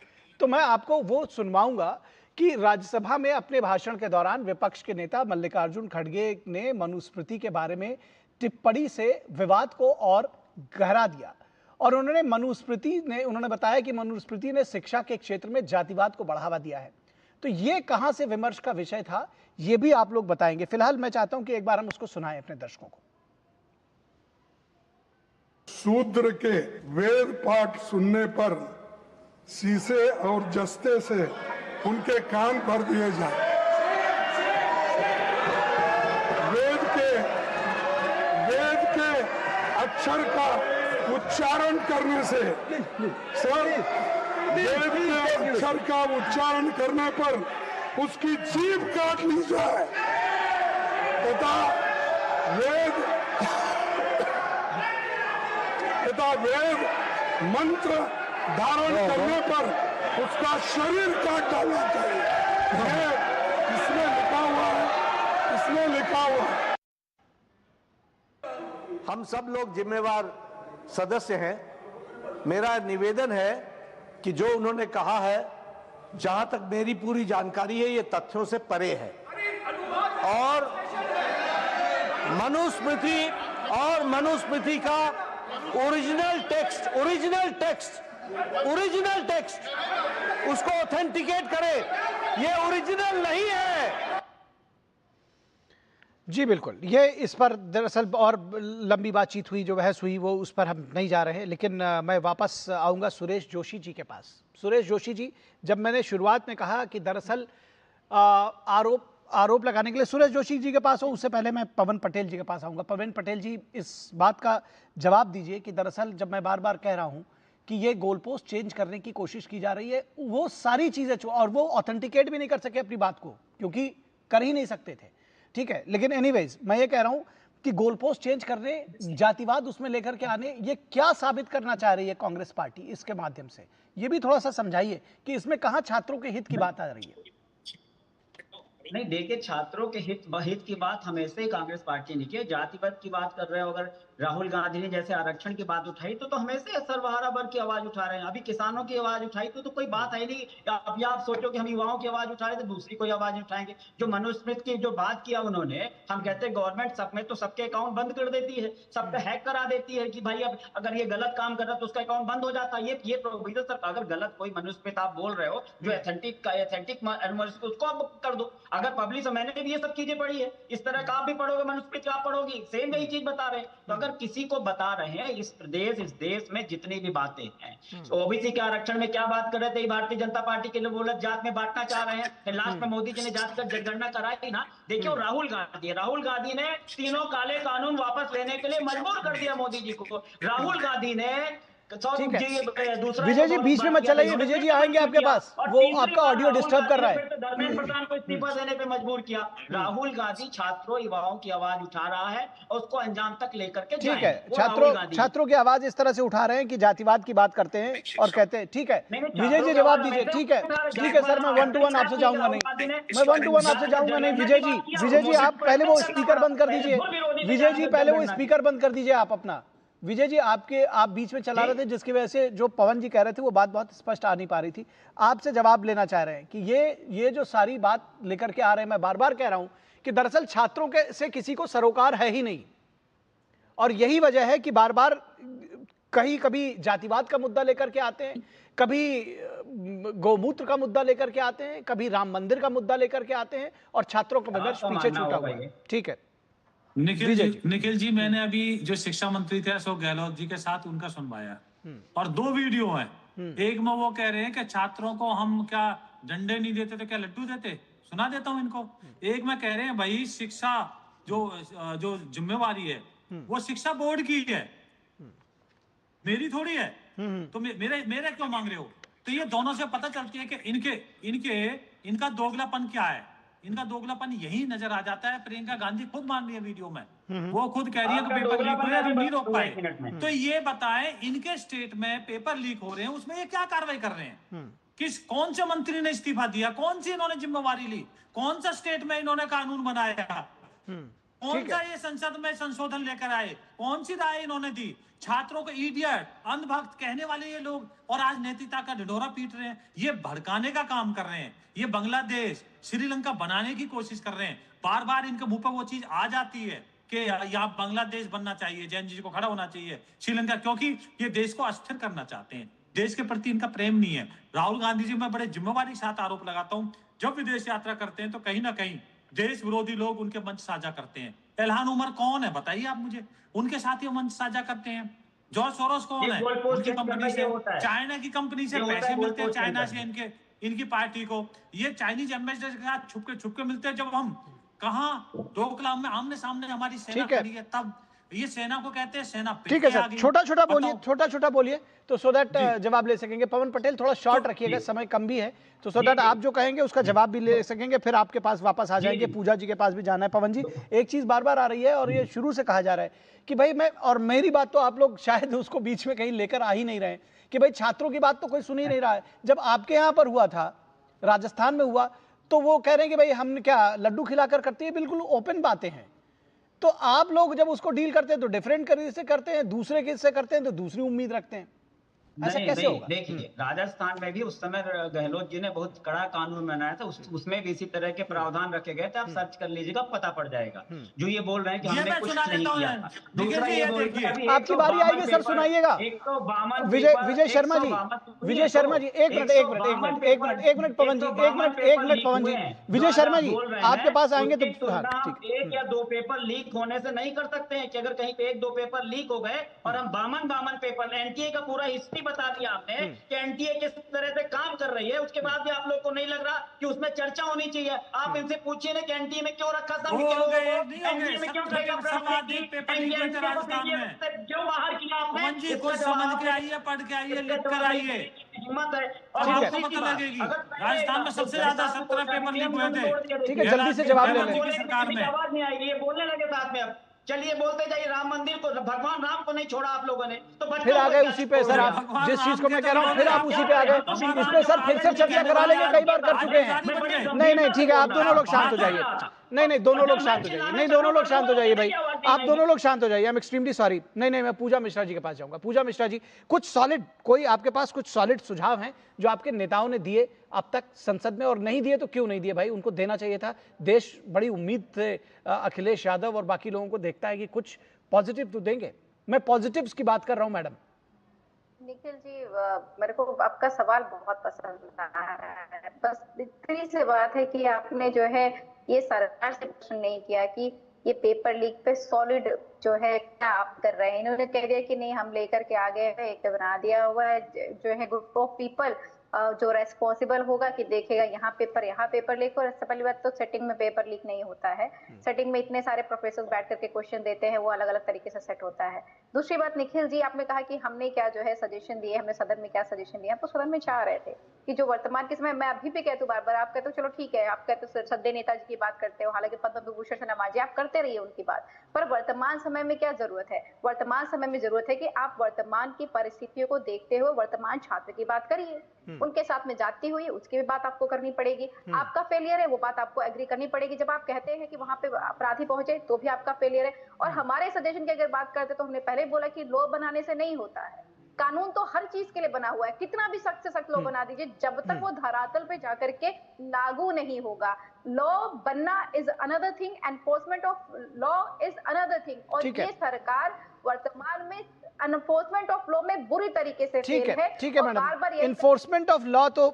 A: तो मैं आपको वो सुनवाऊंगा कि राज्यसभा में अपने भाषण के दौरान विपक्ष के नेता मल्लिकार्जुन खड़गे ने मनुस्मृति के बारे में टिप्पणी से विवाद को और गहरा दिया, और उन्होंने बताया कि मनुस्मृति ने शिक्षा के क्षेत्र में जातिवाद को बढ़ावा दिया है, तो ये कहां से विमर्श का विषय था, ये भी आप लोग बताएंगे। फिलहाल मैं चाहता हूं कि एक बार हम उसको सुनाएं अपने दर्शकों को।
C: शूद्र के वेद पाठ सुनने पर शीशे और जस्ते से उनके कान भर दिए जाए, वेद के अक्षर का उच्चारण करने से, सर वेद के अक्षर का उच्चारण करने पर उसकी जीभ काट ली जाए तथा वेद मंत्र धारण करने पर उसका शरीर काट डालना चाहिए, इसमें लिखा हुआ है।
Q: हम सब लोग जिम्मेवार सदस्य हैं, मेरा निवेदन है कि जो उन्होंने कहा है, जहां तक मेरी पूरी जानकारी है, ये तथ्यों से परे है, और मनुस्मृति का ओरिजिनल टेक्स्ट उसको ऑथेंटिकेट करे, ये ओरिजिनल नहीं है।
A: जी बिल्कुल, ये इस पर दरअसल और लंबी बातचीत हुई, जो बहस हुई वो उस पर हम नहीं जा रहे हैं, लेकिन मैं वापस आऊँगा सुरेश जोशी जी के पास। सुरेश जोशी जी, जब मैंने शुरुआत में कहा कि दरअसल आरोप लगाने के लिए सुरेश जोशी जी के पास हो, उससे पहले मैं पवन पटेल जी के पास आऊँगा। पवन पटेल जी, इस बात का जवाब दीजिए कि दरअसल जब मैं बार बार कह रहा हूँ कि ये गोल पोस्ट चेंज करने की कोशिश की जा रही है, वो सारी चीज़ें, और वो ऑथेंटिकेट भी नहीं कर सके अपनी बात को, क्योंकि कर ही नहीं सकते थे, ठीक है, लेकिन एनीवेज मैं ये कह रहा हूं कि गोल पोस्ट चेंज करने, जातिवाद उसमें लेकर के आने, ये क्या साबित करना चाह रही है कांग्रेस पार्टी इसके माध्यम से, ये भी थोड़ा सा समझाइए कि इसमें कहां छात्रों के हित की बात आ रही है।
K: नहीं देखिए, छात्रों के हित की बात हमेशा ही कांग्रेस पार्टी ने की है। जातिवाद की बात कर रहे हो, अगर राहुल गांधी ने जैसे आरक्षण की बात उठाई तो हमेशा सर्वहारा वर्ग की आवाज उठा रहे हैं। अभी किसानों की आवाज उठाई तो कोई बात है नहीं। अभी आप सोचो कि हम युवाओं की आवाज उठा रहे तो दूसरी कोई आवाज उठाएंगे। जो मनुस्मृति की जो बात किया उन्होंने, हम कहते हैं गवर्नमेंट सब में तो सबके अकाउंट बंद कर देती है, सबका हैक करा देती है कि भाई अब अगर ये गलत काम कर रहा है तो उसका अकाउंट बंद हो जाता है। ये प्रोविजन सर, अगर गलत कोई मनुस्मृति आप बोल रहे हो जो एथेंटिक उसको आप कर दो। अगर पब्लिक, मैंने भी ये सब चीजें पढ़ी है, इस तरह का आप भी पढ़ोगे, मनुस्मृति आप पढ़ोगी, सेम यही चीज बता रहे हैं। तो अगर किसी को बता रहे हैं इस देश में जितनी भी बातें हैं, ओबीसी के आरक्षण में क्या बात कर रहे थे, भारतीय जनता पार्टी के लोग बोले जात में बांटना चाह रहे हैं, फिर लास्ट में मोदी जी ने जात का जनगणना कराई ना। देखिए राहुल गांधी ने तीनों काले कानून वापस लेने के लिए मजबूर कर दिया मोदी जी को। राहुल गांधी ने
A: विजय जी बीच में मत चलाइए, विजय जी आएंगे आपके पास, वो आपका ऑडियो डिस्टर्ब कर रहा है।
K: धर्मेंद्र प्रधान को इस्तीफा देने पे मजबूर किया। राहुल गांधी छात्रों युवाओं की आवाज उठा रहा है और उसको अंजाम तक लेकर के
A: ठीक है। छात्रों की आवाज इस तरह से उठा रहे हैं कि जातिवाद की बात करते हैं और कहते हैं ठीक है। विजय जी जवाब दीजिए। ठीक है सर, मैं 1 to 1 आपसे जाऊंगा नहीं, मैं 1 to 1 आपसे जाऊंगा नहीं। विजय जी आप पहले वो स्पीकर बंद कर दीजिए। विजय जी पहले वो स्पीकर बंद कर दीजिए आप अपना। विजय जी आप बीच में चला रहे थे, जिसकी वजह से जो पवन जी कह रहे थे वो बात बहुत स्पष्ट आ नहीं पा रही थी। आपसे जवाब लेना चाह रहे हैं कि ये जो सारी बात लेकर के आ रहे हैं, मैं बार बार कह रहा हूं कि दरअसल छात्रों के से किसी को सरोकार है ही नहीं, और यही वजह है कि बार बार कभी जातिवाद का मुद्दा लेकर के आते हैं, कभी गौमूत्र का मुद्दा लेकर के आते हैं, कभी राम मंदिर का मुद्दा लेकर के आते हैं, और छात्रों का मदद पीछे छूटा हुआ है। ठीक है
L: निखिल जी, मैंने अभी जो शिक्षा मंत्री थे अशोक गहलोत जी के साथ उनका सुनवाया, और 2 वीडियो हैं। एक में वो कह रहे हैं कि छात्रों को हम क्या डंडे नहीं देते तो क्या लड्डू देते, सुना देता हूं इनको। एक में कह रहे हैं भाई शिक्षा जो जिम्मेवारी है वो शिक्षा बोर्ड की है, मेरी थोड़ी है, तो मेरे क्यों मांग रहे हो। तो ये दोनों से पता चलती है कि इनका दोगलापन क्या है। इनका दोगलापन यही नजर आ जाता है। प्रियंका गांधी खुद मान रही है वीडियो में, वो खुद कह रही है कि पेपर लीक हुए, नहीं रोक पाए। तो ये बताएं, इनके स्टेट में पेपर लीक हो रहे हैं, उसमें ये क्या कार्रवाई कर रहे हैं? कौन से मंत्री ने इस्तीफा दिया, कौन सी इन्होंने जिम्मेवारी ली, कौन सा स्टेट में इन्होंने कानून बनाया, कौन सा ये संसद में संशोधन लेकर आए, कौन सी राय इन्होंने दी। छात्रों को इडियट, अंधभक्त कहने वाले ये लोग, और आज नैतिकता का ढिढोरा पीट रहे हैं। ये भड़काने का काम कर रहे हैं, ये बांग्लादेश श्रीलंका बनाने की कोशिश कर रहे हैं। बार बार इनके मुंह पर वो चीज आ जाती है कि यहाँ बांग्लादेश बनना चाहिए, जैन जी को खड़ा होना चाहिए श्रीलंका, क्योंकि ये देश को अस्थिर करना चाहते हैं। देश के प्रति इनका प्रेम नहीं है। राहुल गांधी जी मैं बड़े जिम्मेवारी के साथ आरोप लगाता हूँ, जब विदेश यात्रा करते हैं तो कहीं ना कहीं देश विरोधी लोग उनके मंच साझा करते हैं। इल्हान उमर कौन है बताइए आप मुझे, उनके साथ ही मंच साझा करते हैं। जॉर्ज सोरोस कौन है, उनकी कंपनी से, चाइना की कंपनी से पैसे मिलते हैं, चाइना से इनकी पार्टी को। ये चाइनीज एम्बेसडर के साथ छुपके मिलते हैं। जब हम कहाँ डोकलाम में आमने सामने हमारी सेना खड़ी है, तब ये सेना को कहते हैं सेना।
A: ठीक है सर, छोटा बोलिए तो सो दैट जवाब ले सकेंगे। पवन पटेल थोड़ा शॉर्ट रखिएगा, समय कम भी है, तो सो दैट आप जो कहेंगे उसका जवाब भी ले सकेंगे, फिर आपके पास वापस आ जाएंगे। पूजा जी के पास भी जाना है। पवन जी, एक चीज बार बार आ रही है और ये शुरू से कहा जा रहा है कि भाई मेरी बात तो आप लोग शायद उसको बीच में कहीं लेकर आ ही नहीं रहे कि भाई छात्रों की बात तो कोई सुन ही नहीं रहा है। जब आपके यहाँ पर हुआ था, राजस्थान में हुआ, तो वो कह रहे हैं कि भाई हम क्या लड्डू खिलाकर करते हैं, बिल्कुल ओपन बातें हैं। तो आप लोग जब उसको डील करते हैं तो डिफरेंट से करते हैं, दूसरे के से करते हैं तो दूसरी उम्मीद रखते हैं। ऐसा कैसे होगा?
K: देखिए राजस्थान में भी उस समय गहलोत जी ने बहुत कड़ा कानून बनाया था, उसमें भी इसी तरह के प्रावधान रखे गए थे। आप सर्च कर लीजिएगा, पता पड़ जाएगा। जो ये बोल रहे हैं कि हमने कुछ नहीं किया था। दूसरा ये बोल रहे हैं,
A: आपकी बारी आएगी सर, सुनाइएगा। विजय शर्मा जी, एक मिनट पवन जी, एक मिनट पवन जी, विजय शर्मा जी आपके पास आएंगे तो
K: एक या 2 पेपर लीक होने से नहीं कर सकते हैं कि अगर कहीं पे 1-2 पेपर लीक हो गए और हम बामन पेपर, एनटीए का पूरा हिस्ट्री बता दिया आपने कि एनटीए किस तरह से काम कर रही है, उसके बाद भी आप लोग को नहीं लग रहा कि उसमें चर्चा होनी चाहिए। आप इनसे पूछिए ना कि एनटीए में क्यों रखा था, एनटीए में क्यों क्यों बाहर किया आपने,
L: कुछ समझ के आइए, पढ़ के आइए, लिख कर आइए,
K: हिम्मत है।
L: और आपको पता लगेगी राजस्थान में सबसे ज्यादा 17 पेपर लीक हुए थे।
A: ठीक है, जल्दी से जवाब ले लें।
K: सरकार में आवाज नहीं आएगी, ये बोलने लगे साथ में। अब चलिए बोलते जाइए, राम मंदिर को, भगवान राम को नहीं छोड़ा आप लोगों ने, तो
A: फिर आ गए उसी पे सर। आप जिस चीज को मैं कह रहा हूँ फिर आप उसी पे आ गए। इस पे सर फिर से चर्चा करा लेंगे, कई बार कर चुके हैं। नहीं ठीक है, आप दोनों लोग शांत हो जाइए। नहीं दोनों लोग शांत हो जाइए, दोनों लोग शांत हो जाइए भाई। आप दोनों लोग शांत हो जाइए। I am extremely sorry. नहीं, मैं पूजा मिश्रा जी के पास जाऊंगा। पूजा मिश्रा जी, कुछ सॉलिड, कोई आपके पास कुछ सॉलिड सुझाव हैं जो आपके नेताओं ने दिए अब तक संसद में, और नहीं दिए तो क्यों नहीं दिए भाई? उनको देना चाहिए था। देश बड़ी उम्मीद से अखिलेश यादव और बाकी लोगों को देखता है कि कुछ पॉजिटिव तो देंगे। मैं पॉजिटिव्स की बात कर रहा हूं मैडम।
M: निखिल जी, मेरे को आपका सवाल बहुत पसंद आया। बस इतनी सी बात है कि आपने जो है ये सरकार से प्रश्न नहीं किया कि ये पेपर लीक पे सॉलिड जो है क्या आप कर रहे हैं। इन्होंने कह दिया कि नहीं हम लेकर के आ गए हैं, एक बना दिया हुआ है जो है ग्रुप ऑफ पीपल जो रेस्पॉन्सिबल होगा कि देखेगा यहाँ पेपर लीक। और सबसे पहली बात तो सेटिंग में पेपर लीक नहीं होता है। सेटिंग में इतने सारे प्रोफेसर बैठ करके क्वेश्चन देते हैं, वो अलग अलग तरीके से सेट होता है। दूसरी बात निखिल जी, आपने कहा कि हमने क्या जो है सजेशन दिए, हमने सदन में क्या सजेशन दिया। तो सदन में चाह रहे थे कि जो वर्तमान के समय, मैं अभी भी कहती हूँ बार-बार, आप कहते हो चलो ठीक है, आप कहते हो सद्य नेताजी की बात करते हो, हालांकि पद्म विभूषण से नवाजे, आप करते रहिए उनकी बात, पर वर्तमान समय में क्या जरूरत है? वर्तमान समय में जरूरत है कि आप वर्तमान की परिस्थितियों को देखते हुए वर्तमान छात्र की बात करिए, उनके साथ में जाती हुई उसकी भी बात आपको करनी पड़ेगी। आपका फेलियर है वो बात आपको एग्री करनी पड़ेगी। जब आप कहते हैं कि वहां पे अपराधी पहुंचे तो भी आपका फेलियर है। और हमारे सजेशन की अगर बात करते तो हमने पहले बोला कि लॉ बनाने से नहीं होता है, कानून तो हर चीज के लिए बना हुआ है, कितना भी सख्त से सख्त लॉ बना दीजिए, जब तक वो धरातल पे जाकर के लागू नहीं होगा। लॉ बनना is another thing, enforcement of law is another thing. और ये सरकार वर्तमान में एनफोर्समेंट ऑफ लॉ में बुरी तरीके से फेल है।
A: ठीक है मैडम, इन्फोर्समेंट ऑफ लॉ तो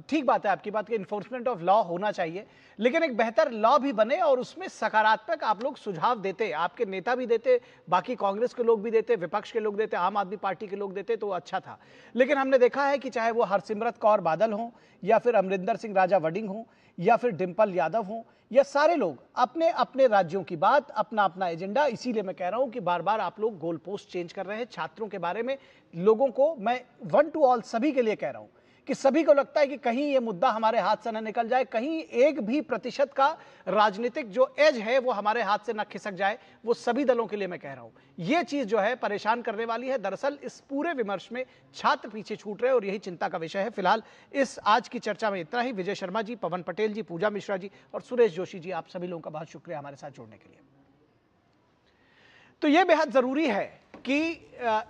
A: ठीक बात है आपकी बात कि इन्फोर्समेंट ऑफ लॉ होना चाहिए, लेकिन एक बेहतर लॉ भी बने और उसमें सकारात्मक आप लोग सुझाव देते, आपके नेता भी देते, बाकी कांग्रेस के लोग भी देते, विपक्ष के लोग देते, आम आदमी पार्टी के लोग देते, तो अच्छा था। लेकिन हमने देखा है कि चाहे वो हरसिमरत कौर बादल हों या फिर अमरिंदर सिंह राजा वडिंग हों या फिर डिम्पल यादव हों, या सारे लोग अपने अपने राज्यों की बात, अपना अपना एजेंडा, इसीलिए मैं कह रहा हूं कि बार बार आप लोग गोल पोस्ट चेंज कर रहे हैं छात्रों के बारे में। लोगों को मैं वन टू ऑल सभी के लिए कह रहा हूं कि सभी को लगता है कि कहीं ये मुद्दा हमारे हाथ से न निकल जाए, कहीं 1% का राजनीतिक जो एज है वो हमारे हाथ से न खिसक जाए। वो सभी दलों के लिए मैं कह रहा हूं, ये चीज जो है परेशान करने वाली है। दरअसल इस पूरे विमर्श में छात्र पीछे छूट रहे हैं और यही चिंता का विषय है। फिलहाल इस आज की चर्चा में इतना ही। विजय शर्मा जी, पवन पटेल जी, पूजा मिश्रा जी और सुरेश जोशी जी, आप सभी लोगों का बहुत शुक्रिया हमारे साथ जुड़ने के लिए। तो यह बेहद जरूरी है कि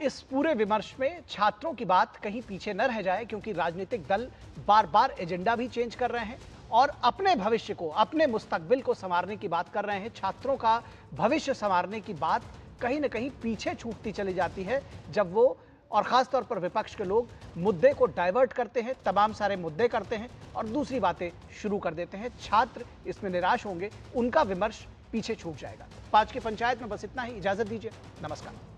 A: इस पूरे विमर्श में छात्रों की बात कहीं पीछे न रह जाए, क्योंकि राजनीतिक दल बार बार एजेंडा भी चेंज कर रहे हैं और अपने भविष्य को, अपने मुस्तकबिल को संवारने की बात कर रहे हैं। छात्रों का भविष्य संवारने की बात कहीं न कहीं पीछे छूटती चली जाती है जब वो, और खासतौर पर विपक्ष के लोग, मुद्दे को डाइवर्ट करते हैं, तमाम सारे मुद्दे करते हैं और दूसरी बातें शुरू कर देते हैं। छात्र इसमें निराश होंगे, उनका विमर्श पीछे छूट जाएगा। आज की पंचायत में बस इतना ही। इजाजत दीजिए, नमस्कार।